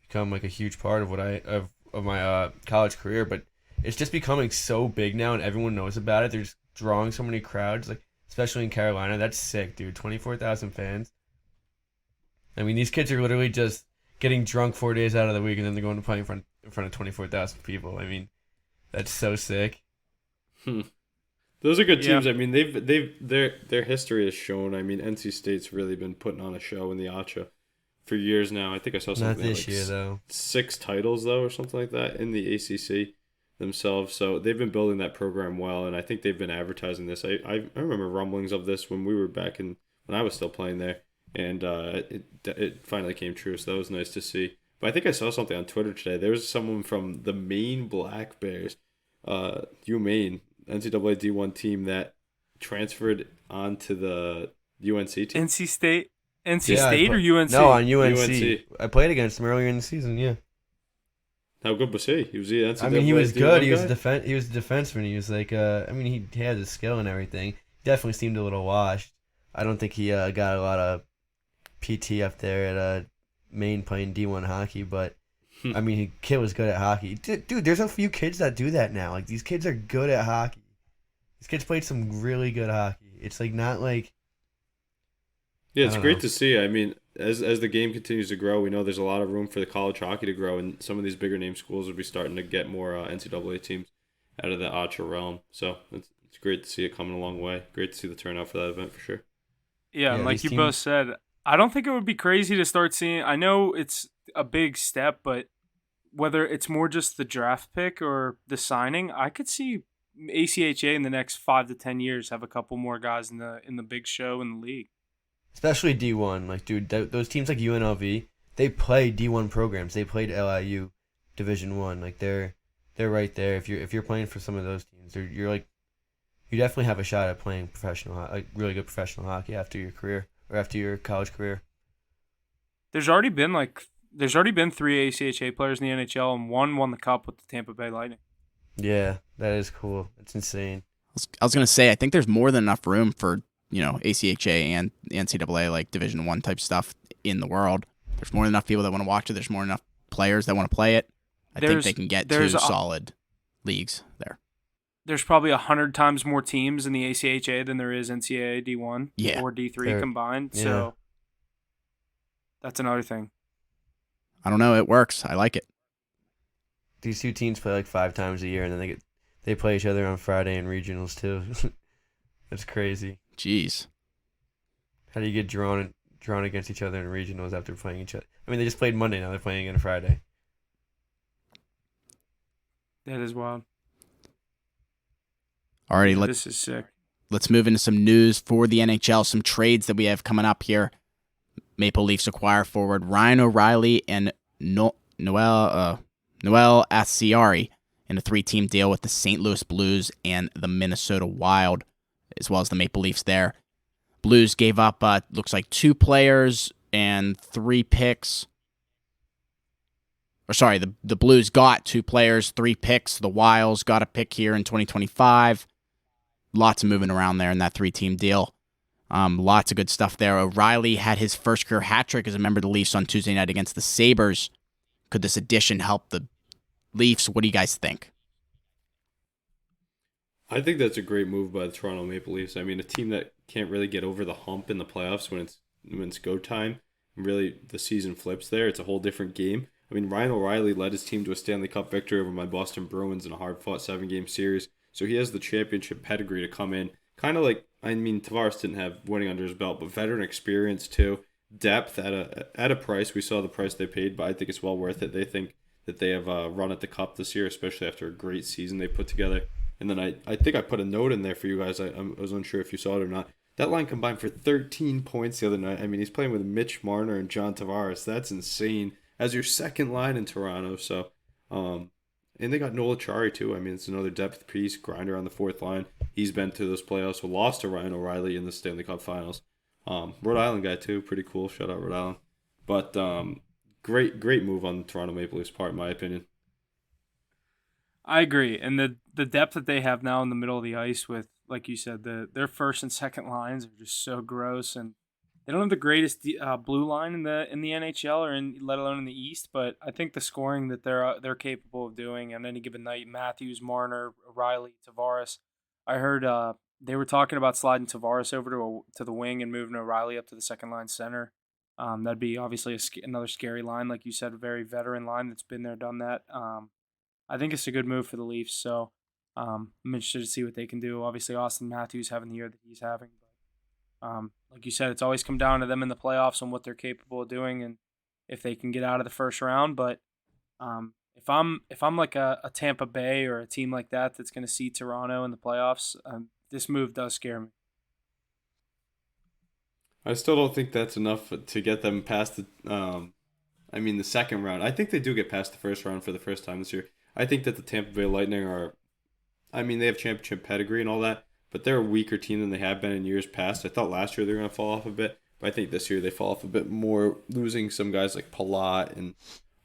become a huge part of my college career. But it's just becoming so big now, and everyone knows about it. They're just drawing so many crowds, especially in Carolina. That's sick, dude. 24,000 fans. I mean, these kids are literally just getting drunk 4 days out of the week, and then they're going to play in front of 24,000 people. I mean, that's so sick. Those are good teams. Yeah. I mean, their history has shown. I mean, NC State's really been putting on a show in the ACHA for years now. I think I saw something not this year though. 6 titles though, or something like that in the ACC themselves. So they've been building that program well, and I think they've been advertising this. I remember rumblings of this when we were back when I was still playing there, and it finally came true. So that was nice to see. But I think I saw something on Twitter today. There was someone from the Maine Black Bears, UMaine, NCAA D1 team that transferred onto the UNC team. NC State or UNC? No, on UNC. I played against him earlier in the season. Yeah. How good was he? He was the NCAA. I mean, he was good. He was a defenseman. He was I mean, he had the skill and everything. Definitely seemed a little washed. I don't think he got a lot of PT up there at Maine playing D1 hockey, but I mean, kid was good at hockey. Dude, there's a few kids that do that now. These kids are good at hockey. These kids played some really good hockey. It's not Yeah, it's great to see. I mean, as the game continues to grow, we know there's a lot of room for the college hockey to grow, and some of these bigger name schools will be starting to get more NCAA teams out of the ACHA realm. So it's great to see it coming a long way. Great to see the turnout for that event for sure. Yeah, and like you both said, I don't think it would be crazy to start seeing. I know it's a big step, but whether it's more just the draft pick or the signing, I could see ACHA in the next 5 to 10 years have a couple more guys in the big show in the league. Especially D1. Like, dude, those teams like UNLV, they play D1 programs. They played LIU Division 1. Like, they're right there. If you're playing for some of those teams, you're like, you definitely have a shot at playing really good professional hockey after your career or after your college career. There's already been 3 ACHA players in the NHL, and one won the cup with the Tampa Bay Lightning. Yeah, that is cool. It's insane. I was going to say, I think there's more than enough room for, ACHA and NCAA, like Division I type stuff in the world. There's more than enough people that want to watch it. There's more than enough players that want to play it. I think they can get 2 solid leagues there. There's probably 100 times more teams in the ACHA than there is NCAA D1 or D3 combined. Yeah. So that's another thing. I don't know. It works. I like it. These 2 teams play like 5 times a year, and then they play each other on Friday in regionals too. That's crazy. Jeez. How do you get drawn against each other in regionals after playing each other? I mean, they just played Monday. Now they're playing again Friday. That is wild. Alrighty, this is sick. Let's move into some news for the NHL. Some trades that we have coming up here. Maple Leafs acquire forward Ryan O'Reilly and Noel Asciari in a 3-team deal with the St. Louis Blues and the Minnesota Wild, as well as the Maple Leafs there. Blues gave up, looks like 2 players and 3 picks. Or sorry, the Blues got 2 players, 3 picks. The Wilds got a pick here in 2025. Lots of moving around there in that 3-team deal. Lots of good stuff there. O'Reilly had his first career hat trick as a member of the Leafs on Tuesday night against the Sabres. Could this addition help the Leafs? What do you guys think? I think that's a great move by the Toronto Maple Leafs. I mean, a team that can't really get over the hump in the playoffs when it's go time. Really, the season flips there. It's a whole different game. I mean, Ryan O'Reilly led his team to a Stanley Cup victory over my Boston Bruins in a hard-fought 7-game series. So he has the championship pedigree to come in. Kind of like, I mean, Tavares didn't have winning under his belt, but veteran experience too. Depth at a price. We saw the price they paid, but I think it's well worth it. They think that they have a run at the Cup this year, especially after a great season they put together. And then I think I put a note in there for you guys. I was unsure if you saw it or not. That line combined for 13 points the other night. I mean, he's playing with Mitch Marner and John Tavares. That's insane. As your second line in Toronto. So, and they got Noel Acciari too. I mean, it's another depth piece. Grinder on the 4th line. He's been to those playoffs. So lost to Ryan O'Reilly in the Stanley Cup Finals. Rhode Island guy too. Pretty cool. Shout out Rhode Island. But great move on the Toronto Maple Leafs part, in my opinion. I agree. And the depth that they have now in the middle of the ice with, like you said, their first and second lines are just so gross, and they don't have the greatest blue line in the NHL or let alone in the East. But I think the scoring that they're capable of doing on any given night, Matthews, Marner, O'Reilly, Tavares. I heard they were talking about sliding Tavares over to the wing and moving O'Reilly up to the second line center. That'd be obviously another scary line, like you said, a very veteran line that's been there, done that. I think it's a good move for the Leafs. So I'm interested to see what they can do. Obviously, Austin Matthews having the year that he's having. But like you said, it's always come down to them in the playoffs and what they're capable of doing and if they can get out of the first round. But if I'm like a Tampa Bay or a team like that that's going to see Toronto in the playoffs, this move does scare me. I still don't think that's enough to get them past the second round. I think they do get past the first round for the first time this year. I think that the Tampa Bay Lightning they have championship pedigree and all that, but they're a weaker team than they have been in years past. I thought last year they were going to fall off a bit, but I think this year they fall off a bit more, losing some guys like Palat and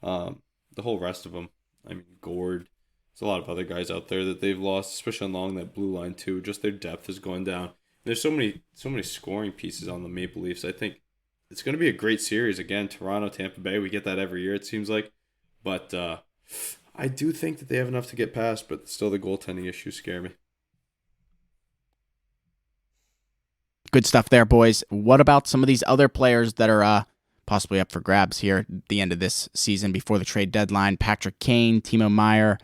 the whole rest of them. I mean, Gord. There's a lot of other guys out there that they've lost, especially along that blue line too. Just their depth is going down. There's so many scoring pieces on the Maple Leafs. I think it's going to be a great series. Again, Toronto, Tampa Bay, we get that every year, it seems like. But I do think that they have enough to get past, but still the goaltending issues scare me. Good stuff there, boys. What about some of these other players that are possibly up for grabs here at the end of this season before the trade deadline? Patrick Kane, Timo Meier,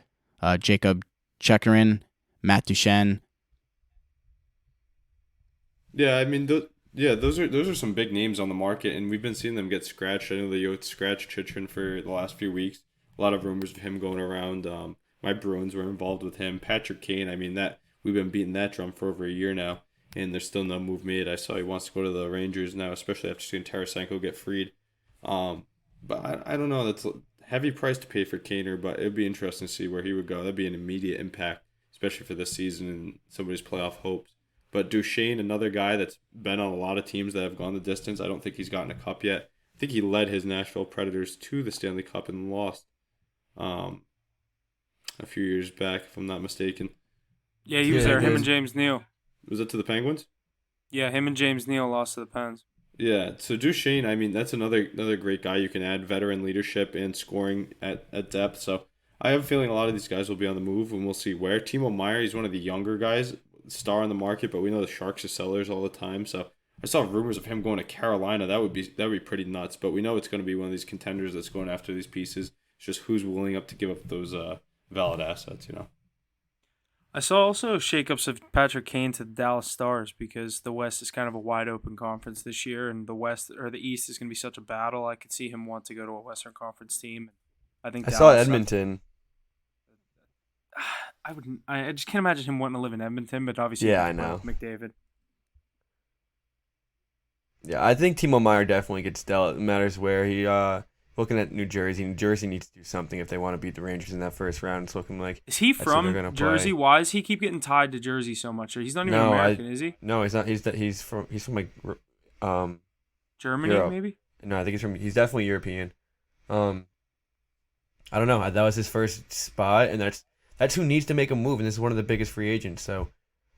Jacob Chekherin, Matt Duchene. Yeah, I mean, those are some big names on the market, and we've been seeing them get scratched. I know they scratched Chikrin for the last few weeks. A lot of rumors of him going around. my Bruins were involved with him. Patrick Kane, I mean, that we've been beating that drum for over a year now, and there's still no move made. I saw he wants to go to the Rangers now, especially after seeing Tarasenko get freed. But I don't know. That's a heavy price to pay for Kaner, but it'd be interesting to see where he would go. That'd be an immediate impact, especially for this season and somebody's playoff hopes. But Duchesne, another guy that's been on a lot of teams that have gone the distance. I don't think he's gotten a cup yet. I think he led his Nashville Predators to the Stanley Cup and lost a few years back, if I'm not mistaken. Yeah, he was there. Him and James Neal. Was it to the Penguins? Yeah, him and James Neal lost to the Pens. Yeah, so Duchesne, I mean, that's another great guy you can add, veteran leadership and scoring at depth. So I have a feeling a lot of these guys will be on the move, and we'll see where. Timo Meier, he's one of the younger guys, star on the market, but we know the Sharks are sellers all the time. So I saw rumors of him going to Carolina. That would be pretty nuts. But we know it's going to be one of these contenders that's going after these pieces. It's just who's willing up to give up those valid assets, you know. I saw also shakeups of Patrick Kane to the Dallas Stars because the West is kind of a wide open conference this year, and the East is going to be such a battle. I could see him want to go to a Western Conference team. I think I Dallas saw Edmonton. I just can't imagine him wanting to live in Edmonton, but obviously, yeah, I know McDavid. Yeah, I think Timo Meier definitely gets dealt. It matters where he. Looking at New Jersey. New Jersey needs to do something if they want to beat the Rangers in that first round. It's looking like. Is he from Jersey? Play. Why does he keep getting tied to Jersey so much? He's not even American, is he? No, he's not. He's from like Germany, Europe. Maybe. No, I think he's definitely European. I don't know. That was his first spot, and that's who needs to make a move, and this is one of the biggest free agents. So,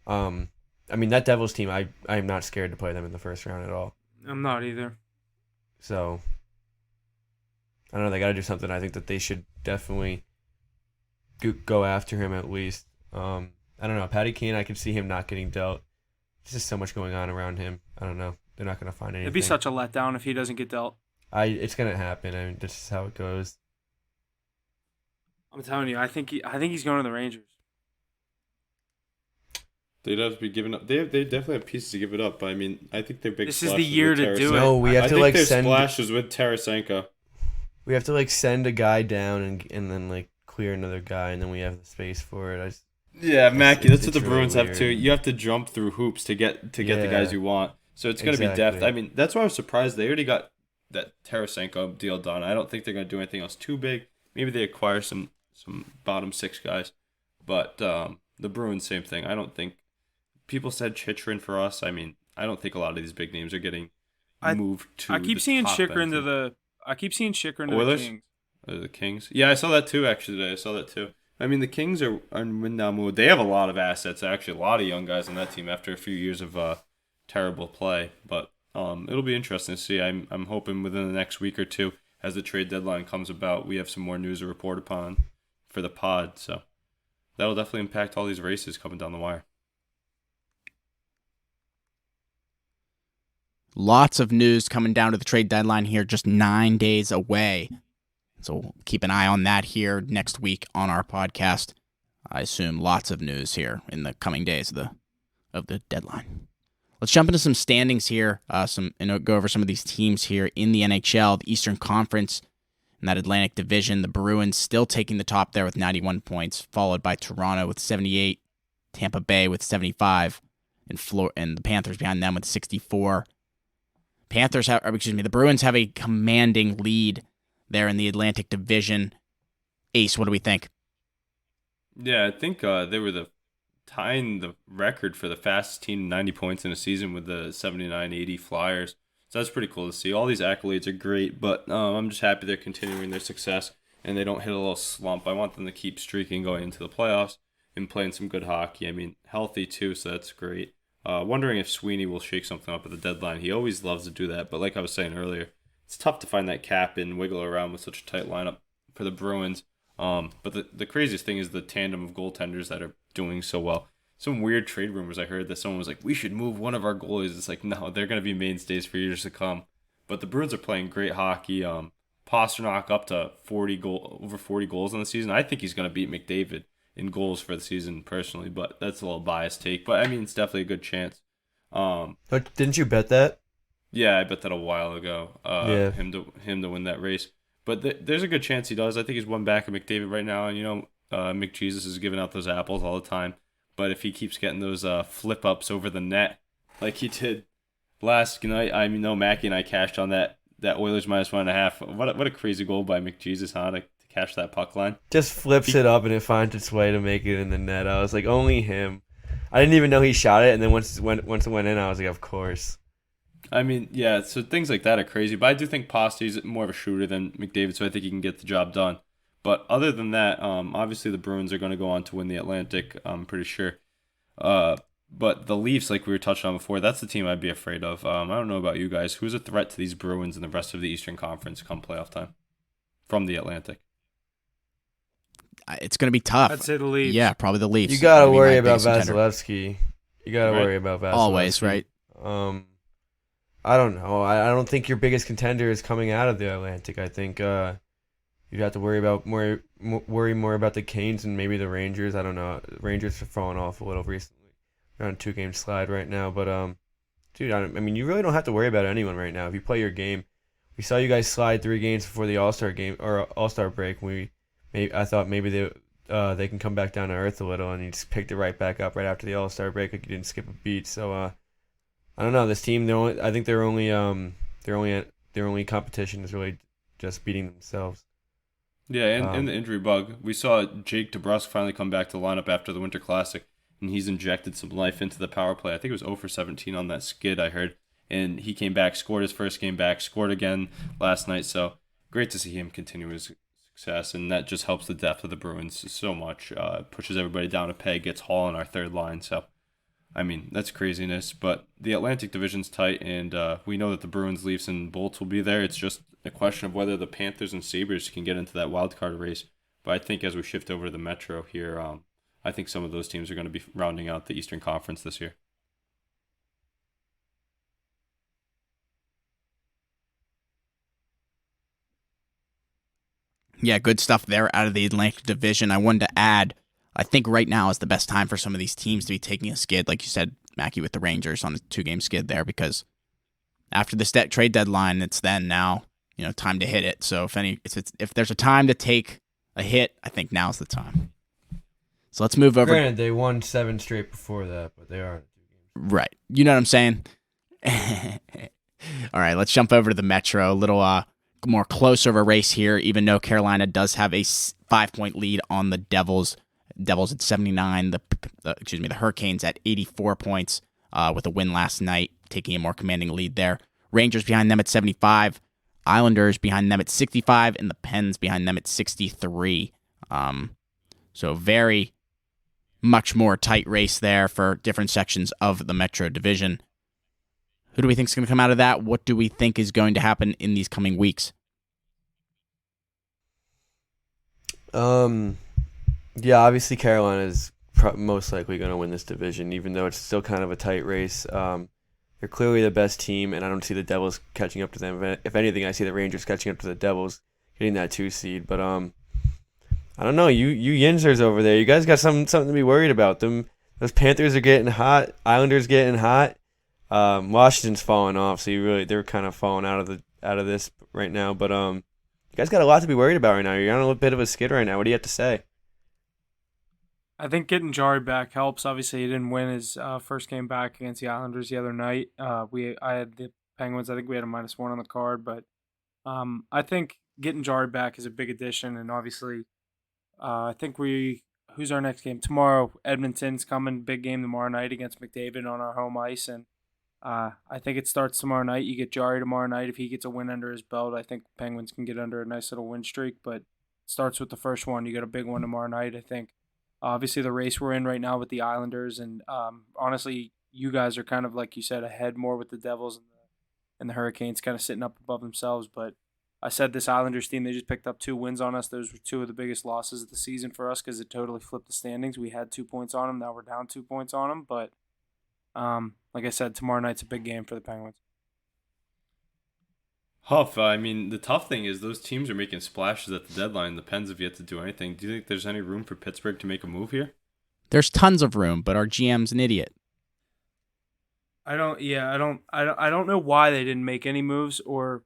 I mean that Devils team, I am not scared to play them in the first round at all. I'm not either. So. I don't know. They got to do something. I think that they should definitely go after him at least. I don't know. Patty Kane, I could see him not getting dealt. There's just so much going on around him. I don't know. They're not going to find anything. It'd be such a letdown if he doesn't get dealt. It's going to happen. I mean, this is how it goes. I'm telling you, I think he's going to the Rangers. They'd have to be giving up. They definitely have pieces to give it up. But I mean, I think their big. This is the year to do it. No, we have to like send splashes with Tarasenko. We have to like send a guy down and then like clear another guy, and then we have the space for it. Mackie, that's what the Bruins have too. You have to jump through hoops to get the guys you want. So it's going to be depth. I mean, that's why I was surprised they already got that Tarasenko deal done. I don't think they're going to do anything else too big. Maybe they acquire some bottom six guys, but the Bruins, same thing. I don't think people said Chychrun for us. I mean, I don't think a lot of these big names are getting moved to. I keep seeing Chychrun to the. I keep seeing Chychrun to the Kings. The Kings? Yeah, I saw that too, actually, today. I saw that too. I mean, the Kings are in win-now mode. They have a lot of assets, actually. A lot of young guys on that team after a few years of terrible play. But it'll be interesting to see. I'm hoping within the next week or two, as the trade deadline comes about, we have some more news to report upon for the pod. So that'll definitely impact all these races coming down the wire. Lots of news coming down to the trade deadline here, just 9 days away. So keep an eye on that here next week on our podcast. I assume lots of news here in the coming days of the deadline. Let's jump into some standings here. Go over some of these teams here in the NHL, the Eastern Conference, in that Atlantic Division. The Bruins still taking the top there with 91 points, followed by Toronto with 78, Tampa Bay with 75, and the Panthers behind them with 64. The Bruins have a commanding lead there in the Atlantic Division. Ace, what do we think? Yeah, I think they were tying the record for the fastest team to 90 points in a season with the 79-80 Flyers. So that's pretty cool to see. All these accolades are great, but I'm just happy they're continuing their success and they don't hit a little slump. I want them to keep streaking going into the playoffs and playing some good hockey. I mean, healthy too, so that's great. Wondering if Sweeney will shake something up at the deadline. He always loves to do that, but like I was saying earlier, it's tough to find that cap and wiggle around with such a tight lineup for the Bruins. But the craziest thing is the tandem of goaltenders that are doing so well. Some weird trade rumors I heard that someone was like, we should move one of our goalies. It's like, no, they're going to be mainstays for years to come. But the Bruins are playing great hockey. Pasternak up to over 40 goals in the season. I think he's going to beat McDavid in goals for the season personally, but that's a little biased take. But I mean, it's definitely a good chance. But didn't you bet that? Yeah, I bet that a while ago. Him to win that race. But there's a good chance he does. I think he's one back of McDavid right now, and McJesus is giving out those apples all the time. But if he keeps getting those flip ups over the net like he did last night, I know Mackie and I cashed on that Oilers -1.5. What a crazy goal by McJesus, huh? To catch that puck line. Just flips it up and it finds its way to make it in the net. I was like, only him. I didn't even know he shot it, and then once it went in, I was like, of course. I mean, yeah, so things like that are crazy. But I do think Pasty's more of a shooter than McDavid, so I think he can get the job done. But other than that, obviously the Bruins are going to go on to win the Atlantic, I'm pretty sure. But the Leafs, like we were touching on before, that's the team I'd be afraid of. I don't know about you guys. Who's a threat to these Bruins and the rest of the Eastern Conference come playoff time from the Atlantic? It's going to be tough. I'd say the Leafs. Yeah, probably the Leafs. You got to worry about Vasilevsky. You got to worry about Vasilevsky. Always, right? I don't know. I don't think your biggest contender is coming out of the Atlantic. I think you'd have to worry more about the Canes and maybe the Rangers. I don't know. Rangers have fallen off a little recently. They're on a 2-game slide right now. But, dude, I mean, you really don't have to worry about anyone right now. If you play your game, we saw you guys slide 3 games before the All-Star game or All-Star break. I thought maybe they can come back down to earth a little, and you just picked it right back up right after the All-Star break. Like you didn't skip a beat. So I don't know. This team, I think their only competition is really just beating themselves. Yeah, and the injury bug. We saw Jake DeBrusk finally come back to the lineup after the Winter Classic, and he's injected some life into the power play. I think it was 0 for 17 on that skid, I heard. And he came back, scored his first game back, scored again last night. So great to see him continue his success, and that just helps the depth of the Bruins so much. Pushes everybody down a peg, gets Hall in our third line. So, I mean, that's craziness. But the Atlantic Division's tight, and we know that the Bruins, Leafs, and Bolts will be there. It's just a question of whether the Panthers and Sabres can get into that wild card race. But I think as we shift over to the Metro here, I think some of those teams are going to be rounding out the Eastern Conference this year. Yeah, good stuff there out of the Atlantic Division. I wanted to add, I think right now is the best time for some of these teams to be taking a skid, like you said, Mackie, with the Rangers on a 2-game skid there, because after the trade deadline, it's then now, time to hit it. So if there's a time to take a hit, I think now's the time. So let's move over. Granted, they won 7 straight before that, but they are. Right. You know what I'm saying? All right, let's jump over to the Metro. A little more closer of a race here, even though Carolina does have a 5-point lead on the Devils. Devils at 79, the Hurricanes at 84 points with a win last night, taking a more commanding lead there. Rangers behind them at 75, Islanders behind them at 65, and the Pens behind them at 63. So very much more tight race there for different sections of the Metro Division. Who do we think is going to come out of that? What do we think is going to happen in these coming weeks? Yeah, obviously Carolina is most likely going to win this division, even though it's still kind of a tight race. They're clearly the best team, and I don't see the Devils catching up to them. If anything, I see the Rangers catching up to the Devils, getting that 2 seed. But I don't know. You Yinzers over there, you guys got something to be worried about. Those Panthers are getting hot. Islanders getting hot. Washington's falling off, so they're kind of falling out of this right now. But you guys got a lot to be worried about right now. You're on a little bit of a skid right now. What do you have to say? I think getting Jari back helps. Obviously, he didn't win his first game back against the Islanders the other night. I had the Penguins. I think we had a -1 on the card, but I think getting Jari back is a big addition. And obviously, I think who's our next game tomorrow? Edmonton's coming, big game tomorrow night against McDavid on our home ice, and I think it starts tomorrow night. You get Jari tomorrow night. If he gets a win under his belt, I think Penguins can get under a nice little win streak. But it starts with the first one. You got a big one tomorrow night, I think. Obviously, the race we're in right now with the Islanders, and honestly, you guys are kind of, like you said, ahead more with the Devils and the Hurricanes kind of sitting up above themselves. But I said this Islanders team, they just picked up 2 wins on us. Those were 2 of the biggest losses of the season for us because it totally flipped the standings. We had 2 points on them. Now we're down 2 points on them. But like I said, tomorrow night's a big game for the Penguins. Huff, I mean, the tough thing is those teams are making splashes at the deadline. The Pens have yet to do anything. Do you think there's any room for Pittsburgh to make a move here? There's tons of room, but our GM's an idiot. I don't know why they didn't make any moves or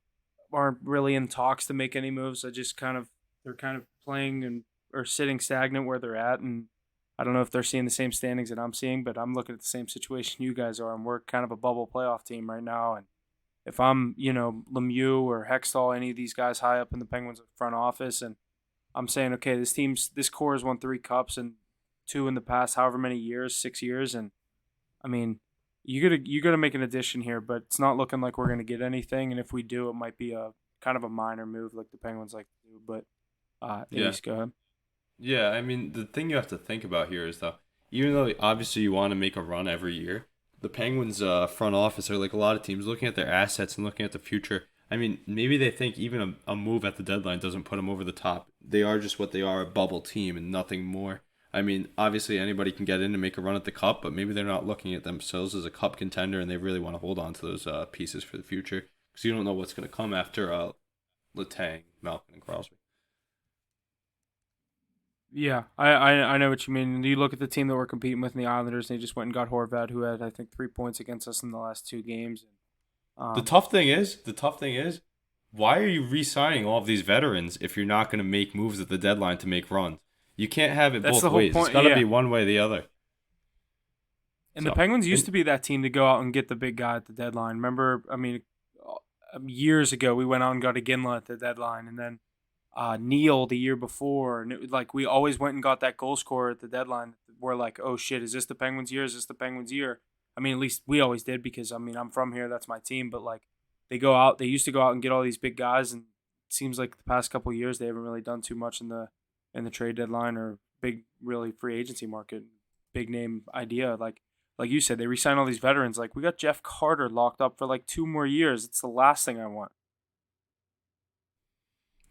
aren't really in talks to make any moves. They're kind of playing and are sitting stagnant where they're at, and I don't know if they're seeing the same standings that I'm seeing, but I'm looking at the same situation you guys are, and we're kind of a bubble playoff team right now. And if I'm, Lemieux or Hextall, any of these guys high up in the Penguins front office, and I'm saying, okay, this core has won 3 cups and 2 in the past, however many years, 6 years, and I mean, you gotta make an addition here, but it's not looking like we're gonna get anything. And if we do, it might be a kind of a minor move, like the Penguins like to do. But Ace, go ahead. Yeah, I mean, the thing you have to think about here is, though, even though obviously you want to make a run every year, the Penguins front office are like a lot of teams looking at their assets and looking at the future. I mean, maybe they think even a move at the deadline doesn't put them over the top. They are just what they are, a bubble team and nothing more. I mean, obviously anybody can get in and make a run at the cup, but maybe they're not looking at themselves as a cup contender and they really want to hold on to those pieces for the future because you don't know what's going to come after Letang, Malkin, and Crosby. Yeah, I know what you mean. You look at the team that we're competing with in the Islanders, and they just went and got Horvat, who had, I think, 3 points against us in the last 2 games. The tough thing is, why are you re-signing all of these veterans if you're not going to make moves at the deadline to make runs? You can't have it both ways. It's got to be one way or the other. And the Penguins used to be that team to go out and get the big guy at the deadline. Remember, years ago, we went out and got a Ginla at the deadline, and then Neal the year before. And it was like we always went and got that goal scorer at the deadline. We're like, oh, shit, is this the Penguins' year? Is this the Penguins' year? I mean, at least we always did because, I'm from here. That's my team. But, like, they used to go out and get all these big guys, and it seems like the past couple of years they haven't really done too much in the trade deadline or big, really free agency market, big name idea. Like you said, they re-signed all these veterans. Like, we got Jeff Carter locked up for like 2 more years. It's the last thing I want.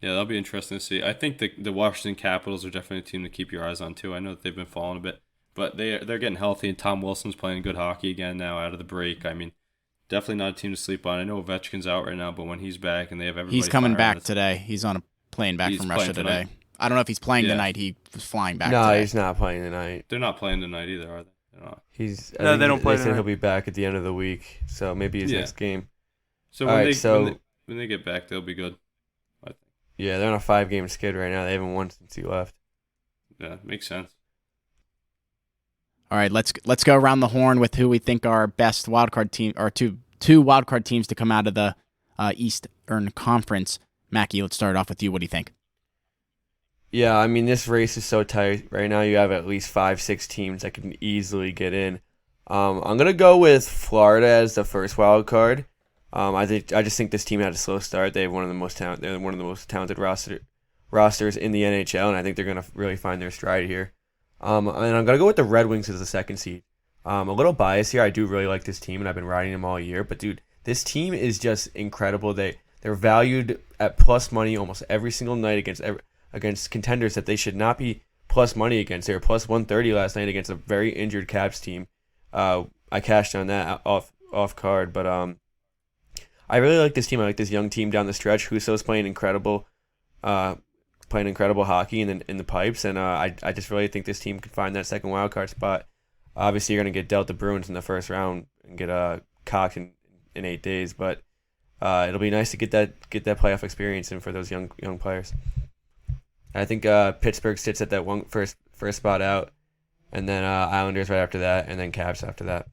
Yeah, that'll be interesting to see. I think the Washington Capitals are definitely a team to keep your eyes on too. I know that they've been falling a bit, but they're getting healthy, and Tom Wilson's playing good hockey again now out of the break. I mean, definitely not a team to sleep on. I know Ovechkin's out right now, but when he's back and they have everybody, he's coming back today. He's on a plane back from Russia today. I don't know if he's playing tonight. He was flying back. No, today. He's not playing tonight. They're not playing tonight either, are they? They're not. They don't play tonight. They said he'll be back at the end of the week, so maybe his next game. So when they get back, they'll be good. I think. Yeah, they're on a 5-game skid right now. They haven't won since he left. Yeah, makes sense. All right, let's go around the horn with who we think are our best wildcard team, or two wildcard teams to come out of the Eastern Conference. Mackie, let's start off with you. What do you think? Yeah, I mean, this race is so tight. Right now you have at least 5-6 teams that can easily get in. I'm going to go with Florida as the first wild card. I just think this team had a slow start. They're one of the most talented rosters in the NHL, and I think they're going to really find their stride here. And I'm going to go with the Red Wings as the second seed. A little biased here. I do really like this team, and I've been riding them all year. But, dude, this team is just incredible. They're valued at plus money almost every single night against contenders that they should not be plus money against. They were plus 130 last night against a very injured Caps team. I cashed on that off card, but I really like this team. I like this young team down the stretch. Husso's playing incredible hockey in the pipes, and I just really think this team could find that second wild card spot. Obviously, you're going to get dealt the Bruins in the first round and get cocked in 8 days, but it'll be nice to get that playoff experience in for those young players. I think Pittsburgh sits at that first spot out, and then Islanders right after that, and then Caps after that.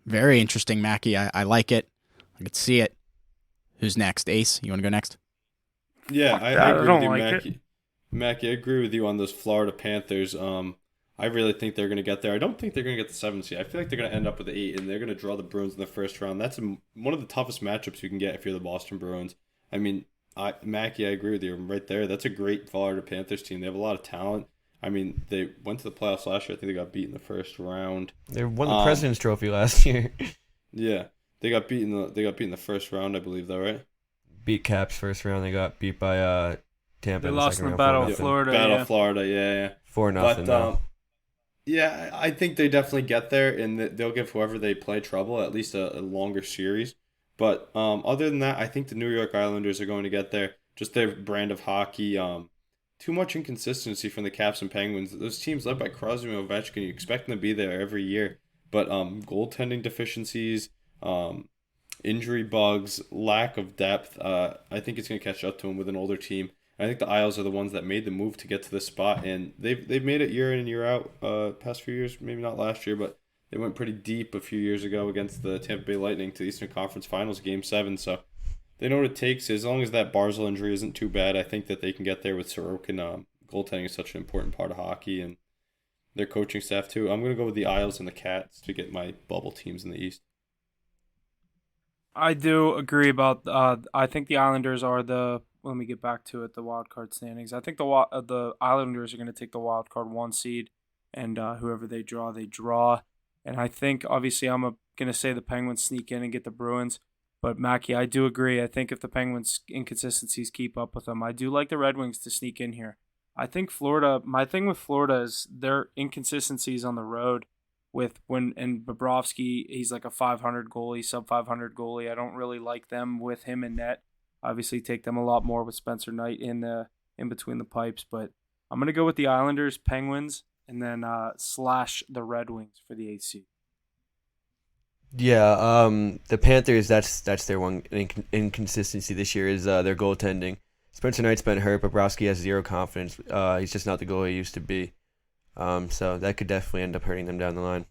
Very interesting, Mackie. I like it. I could see it. Who's next? Ace, you want to go next? Yeah, I agree with you, Mackie. Mackie, I agree with you on those Florida Panthers. I really think they're going to get there. I don't think they're going to get the 7th seed. I feel like they're going to end up with the 8, and they're going to draw the Bruins in the first round. That's one of the toughest matchups you can get if you're the Boston Bruins. I mean, Mackie, I agree with you right there. That's a great Florida Panthers team. They have a lot of talent. I mean, they went to the playoffs last year. I think they got beat in the first round. They won the President's Trophy last year. Yeah, they got beat in the first round, I believe, though, right? Beat Caps first round. They got beat by Tampa. They lost in the Battle of Florida. Florida, yeah. 4-0. But yeah, I think they definitely get there, and they'll give whoever they play trouble, at least a longer series. But other than that, I think the New York Islanders are going to get there. Just their brand of hockey. Too much inconsistency from the Caps and Penguins. Those teams led by Crosby and Ovechkin, you expect them to be there every year. But goaltending deficiencies, injury bugs, lack of depth, I think it's going to catch up to them with an older team. I think the Isles are the ones that made the move to get to this spot, and they've made it year in and year out. Past few years, maybe not last year, but they went pretty deep a few years ago against the Tampa Bay Lightning to the Eastern Conference Finals, Game 7. So they know what it takes. As long as that Barzal injury isn't too bad, I think that they can get there with Sorokin. Goaltending is such an important part of hockey, and their coaching staff too. I'm going to go with the Isles and the Cats to get my bubble teams in the East. I do agree about. I think the Islanders are the. Let me get back to it. The wild card standings. I think the Islanders are going to take the wild card 1 seed, and whoever they draw, they draw. And I think obviously I'm going to say the Penguins sneak in and get the Bruins. But Mackie, I do agree. I think if the Penguins' inconsistencies keep up with them, I do like the Red Wings to sneak in here. I think Florida. My thing with Florida is their inconsistencies on the road. And Bobrovsky, he's like a 500 goalie, sub 500 goalie. I don't really like them with him in net. Obviously, take them a lot more with Spencer Knight in between the pipes. But I'm gonna go with the Islanders, Penguins, and then slash the Red Wings for the 8th seed. Yeah, the Panthers, that's their one inconsistency this year is their goaltending. Spencer Knight's been hurt, Bobrovsky has zero confidence. He's just not the goalie he used to be. So that could definitely end up hurting them down the line.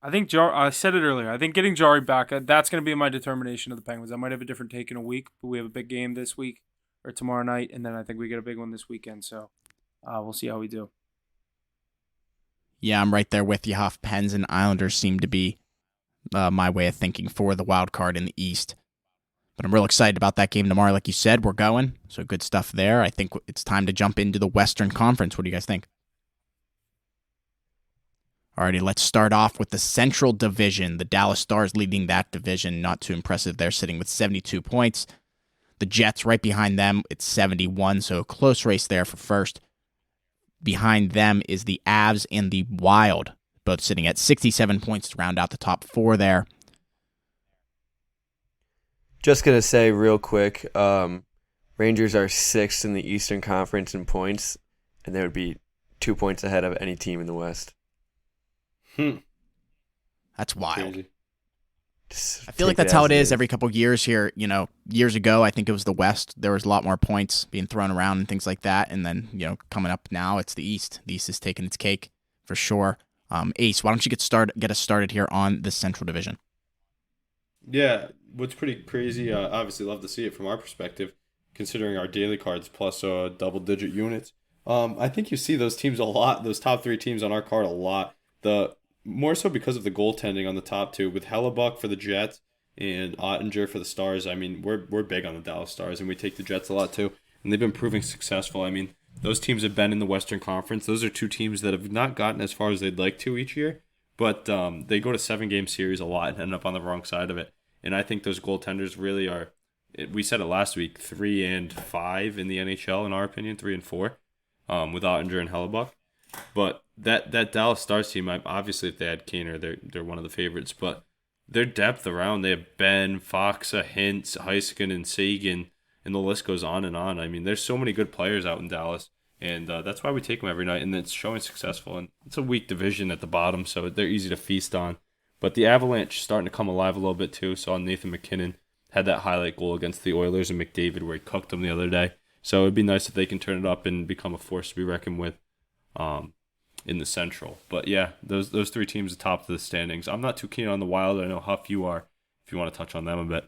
I think I said it earlier. I think getting Jari back, that's going to be my determination of the Penguins. I might have a different take in a week, but we have a big game this week or tomorrow night, and then I think we get a big one this weekend. So we'll see how we do. Yeah, I'm right there with you, Huff. Pens and Islanders seem to be my way of thinking for the wild card in the East. But I'm real excited about that game tomorrow. Like you said, we're going. So good stuff there. I think it's time to jump into the Western Conference. What do you guys think? Alrighty, let's start off with the Central Division. The Dallas Stars leading that division. Not too impressive. They're sitting with 72 points. The Jets right behind them. It's 71, so a close race there for first. Behind them is the Avs and the Wild, both sitting at 67 points to round out the top 4 there. Just going to say real quick, Rangers are 6th in the Eastern Conference in points, and they would be 2 points ahead of any team in the West. That's wild. Crazy. I feel like that's how it is every couple years here. You know, years ago, I think it was the West. There was a lot more points being thrown around and things like that. And then, coming up now, it's the East. The East is taking its cake for sure. Ace, why don't you get us started here on the Central Division? Yeah, what's pretty crazy, obviously love to see it from our perspective, considering our daily cards plus double-digit units. I think you see those teams a lot, those top 3 teams on our card a lot. More so because of the goaltending on the top 2, with Hellebuck for the Jets and Ottinger for the Stars. I mean, we're big on the Dallas Stars, and we take the Jets a lot too, and they've been proving successful. I mean, those teams have been in the Western Conference. Those are 2 teams that have not gotten as far as they'd like to each year, but they go to 7-game series a lot and end up on the wrong side of it. And I think those goaltenders really are, we said it last week, 3 and 5 in the NHL, in our opinion, 3 and 4, with Ottinger and Hellebuck. But that Dallas Stars team, obviously if they had Kaner, they're one of the favorites. But their depth around, they have Ben, Foxa, Hintz, Heiskanen, and Sagan, and the list goes on and on. I mean, there's so many good players out in Dallas, and that's why we take them every night, and it's showing successful. And it's a weak division at the bottom, so they're easy to feast on. But the Avalanche starting to come alive a little bit too. Saw Nathan McKinnon had that highlight goal against the Oilers and McDavid where he cooked them the other day. So it'd be nice if they can turn it up and become a force to be reckoned with in the Central. But yeah, those 3 teams are top of the standings. I'm not too keen on the Wild. I know, Huff, you are, if you want to touch on them a bit.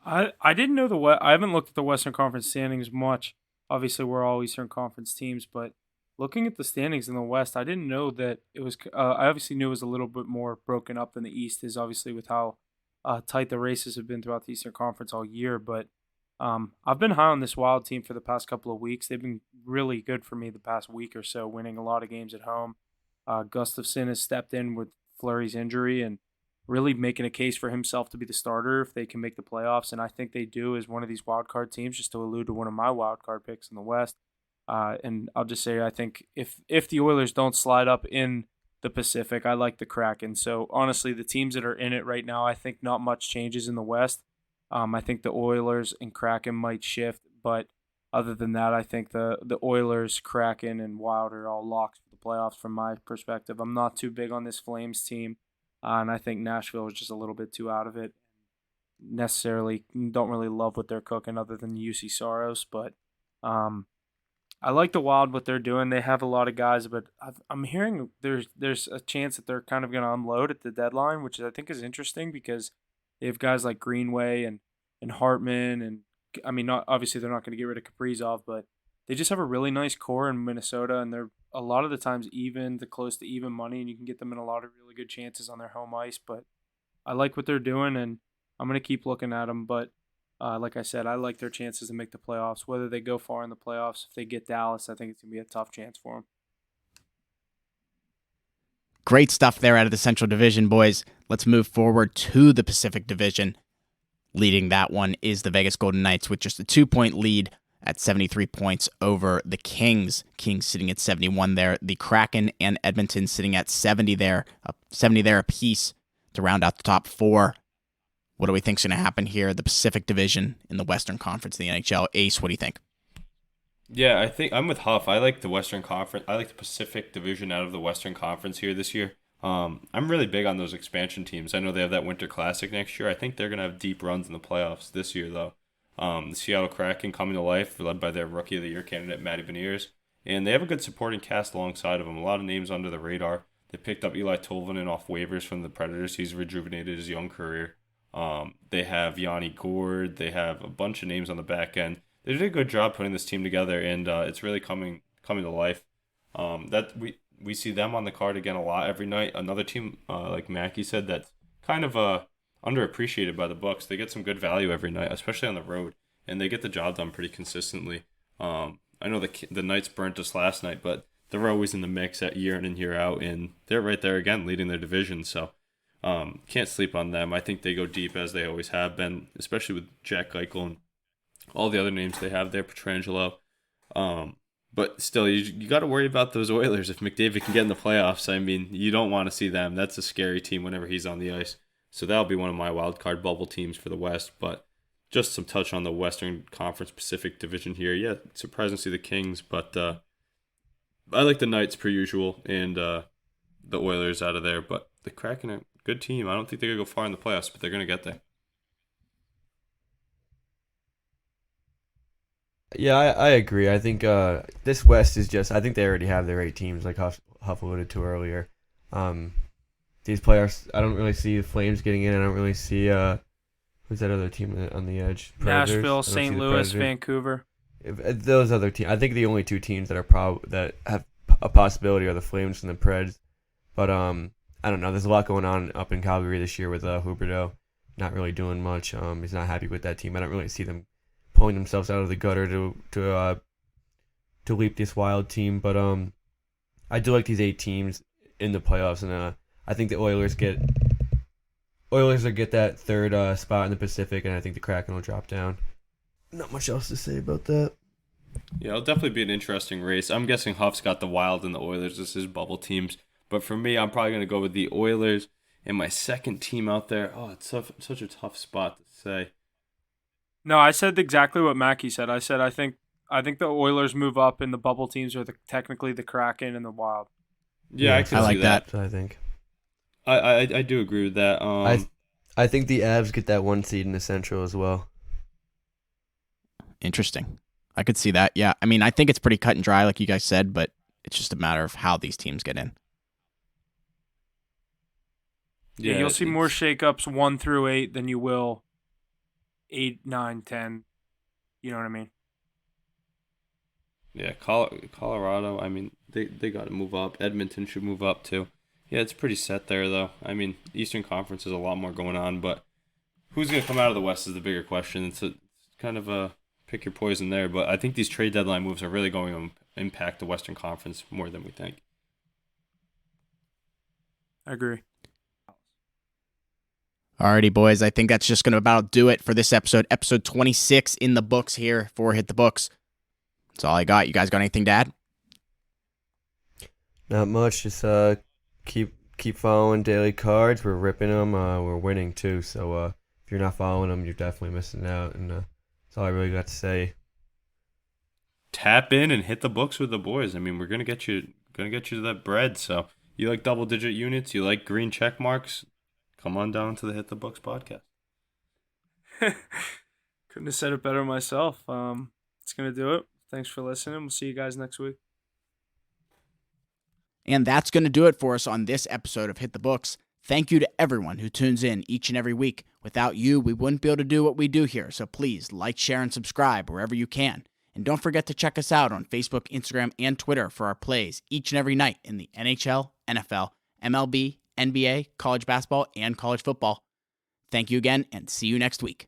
I didn't know I haven't looked at the Western Conference standings much. Obviously, we're all Eastern Conference teams, but looking at the standings in the West, I didn't know that it was. I obviously knew it was a little bit more broken up than the East is, obviously with how tight the races have been throughout the Eastern Conference all year. But I've been high on this Wild team for the past couple of weeks. They've been really good for me the past week or so, winning a lot of games at home. Gustafsson has stepped in with Fleury's injury and really making a case for himself to be the starter if they can make the playoffs. And I think they do as one of these wild card teams, just to allude to one of my wild card picks in the West. And I'll just say I think if the Oilers don't slide up in the Pacific, I like the Kraken. So honestly, the teams that are in it right now, I think not much changes in the West. I think the Oilers and Kraken might shift, but other than that, I think the Oilers, Kraken, and Wild are all locked for the playoffs from my perspective. I'm not too big on this Flames team, and I think Nashville is just a little bit too out of it. necessarily don't really love what they're cooking other than UC Saros, but I like the Wild what they're doing. They have a lot of guys, but I'm hearing there's a chance that they're kind of going to unload at the deadline, which I think is interesting because they have guys like Greenway and Hartman, and I mean, not obviously they're not going to get rid of Kaprizov, but they just have a really nice core in Minnesota, and they're a lot of the times even to close to even money, and you can get them in a lot of really good chances on their home ice. But I like what they're doing, and I'm going to keep looking at them. But like I said, I like their chances to make the playoffs. Whether they go far in the playoffs, if they get Dallas, I think it's going to be a tough chance for them. Great stuff there out of the Central Division, boys. Let's move forward to the Pacific Division. Leading that one is the Vegas Golden Knights with just a 2-point lead at 73 points over the Kings. Kings sitting at 71 there. The Kraken and Edmonton sitting at 70 there apiece to round out the top four. What do we think is going to happen here? The Pacific Division in the Western Conference of the NHL. Ace, what do you think? Yeah, I think I'm with Huff. I like the Western Conference. I like the Pacific Division out of the Western Conference here this year. I'm really big on those expansion teams. I know they have that Winter Classic next year. I think they're going to have deep runs in the playoffs this year, though. The Seattle Kraken coming to life, led by their Rookie of the Year candidate, Matty Beniers. And they have a good supporting cast alongside of them. A lot of names under the radar. They picked up Eli Tolvanen off waivers from the Predators. He's rejuvenated his young career. They have Yanni Gourde. They have a bunch of names on the back end. They did a good job putting this team together, and it's really coming to life. That we see them on the card again a lot every night. Another team, like Mackie said, that's kind of underappreciated by the books. They get some good value every night, especially on the road, and they get the job done pretty consistently. I know the Knights burnt us last night, but they're always in the mix at year in and year out, and they're right there again leading their division. So can't sleep on them. I think they go deep as they always have been, especially with Jack Eichel and all the other names they have there, Petrangelo. But still, you got to worry about those Oilers. If McDavid can get in the playoffs, I mean, you don't want to see them. That's a scary team whenever he's on the ice. So that'll be one of my wild card bubble teams for the West. But just some touch on the Western Conference Pacific Division here. Yeah, surprising to see the Kings, but I like the Knights per usual and the Oilers out of there. But the Kraken are a good team. I don't think they're going to go far in the playoffs, but they're going to get there. Yeah, I agree. I think this West is just. I think they already have their 8 teams, like Huff alluded to earlier. These players, I don't really see the Flames getting in. I don't really see who's that other team on the edge? Predators? Nashville, St. Louis, Vancouver. Those other teams. I think the only 2 teams that are that have a possibility are the Flames and the Preds. But I don't know. There's a lot going on up in Calgary this year with Huberdeau not really doing much. He's not happy with that team. I don't really see them pulling themselves out of the gutter to leap this Wild team, but I do like these 8 teams in the playoffs, and I think the Oilers will get that 3rd spot in the Pacific, and I think the Kraken will drop down. Not much else to say about that. Yeah, it'll definitely be an interesting race. I'm guessing Huff's got the Wild and the Oilers as his bubble teams, but for me, I'm probably going to go with the Oilers and my second team out there. Oh, it's such a tough spot to say. No, I said exactly what Mackie said. I said I think the Oilers move up, and the bubble teams are technically the Kraken and the Wild. Yeah, I can I see like that. I think. I do agree with that. I think the Avs get that 1 seed in the Central as well. Interesting. I could see that. Yeah. I mean, I think it's pretty cut and dry, like you guys said, but it's just a matter of how these teams get in. Yeah, you'll see more shakeups 1 through 8 than you will 8, 9, 10. You know what I mean? Yeah, Colorado, I mean, they got to move up. Edmonton should move up too. Yeah, it's pretty set there, though. I mean, Eastern Conference is a lot more going on, but who's going to come out of the West is the bigger question. It's kind of a pick your poison there, but I think these trade deadline moves are really going to impact the Western Conference more than we think. I agree. Alrighty, boys. I think that's just going to about do it for this episode. Episode 26 in the books here for Hit the Books. That's all I got. You guys got anything to add? Not much. Just keep following daily cards. We're ripping them. We're winning too. So if you're not following them, you're definitely missing out. And that's all I really got to say. Tap in and hit the books with the boys. I mean, we're gonna get you to that bread. So you like double-digit units? You like green check marks? Come on down to the Hit the Books podcast. Couldn't have said it better myself. It's going to do it. Thanks for listening. We'll see you guys next week. And that's going to do it for us on this episode of Hit the Books. Thank you to everyone who tunes in each and every week. Without you, we wouldn't be able to do what we do here. So please like, share, and subscribe wherever you can. And don't forget to check us out on Facebook, Instagram, and Twitter for our plays each and every night in the NHL, NFL, MLB, NBA, college basketball, and college football. Thank you again, and see you next week.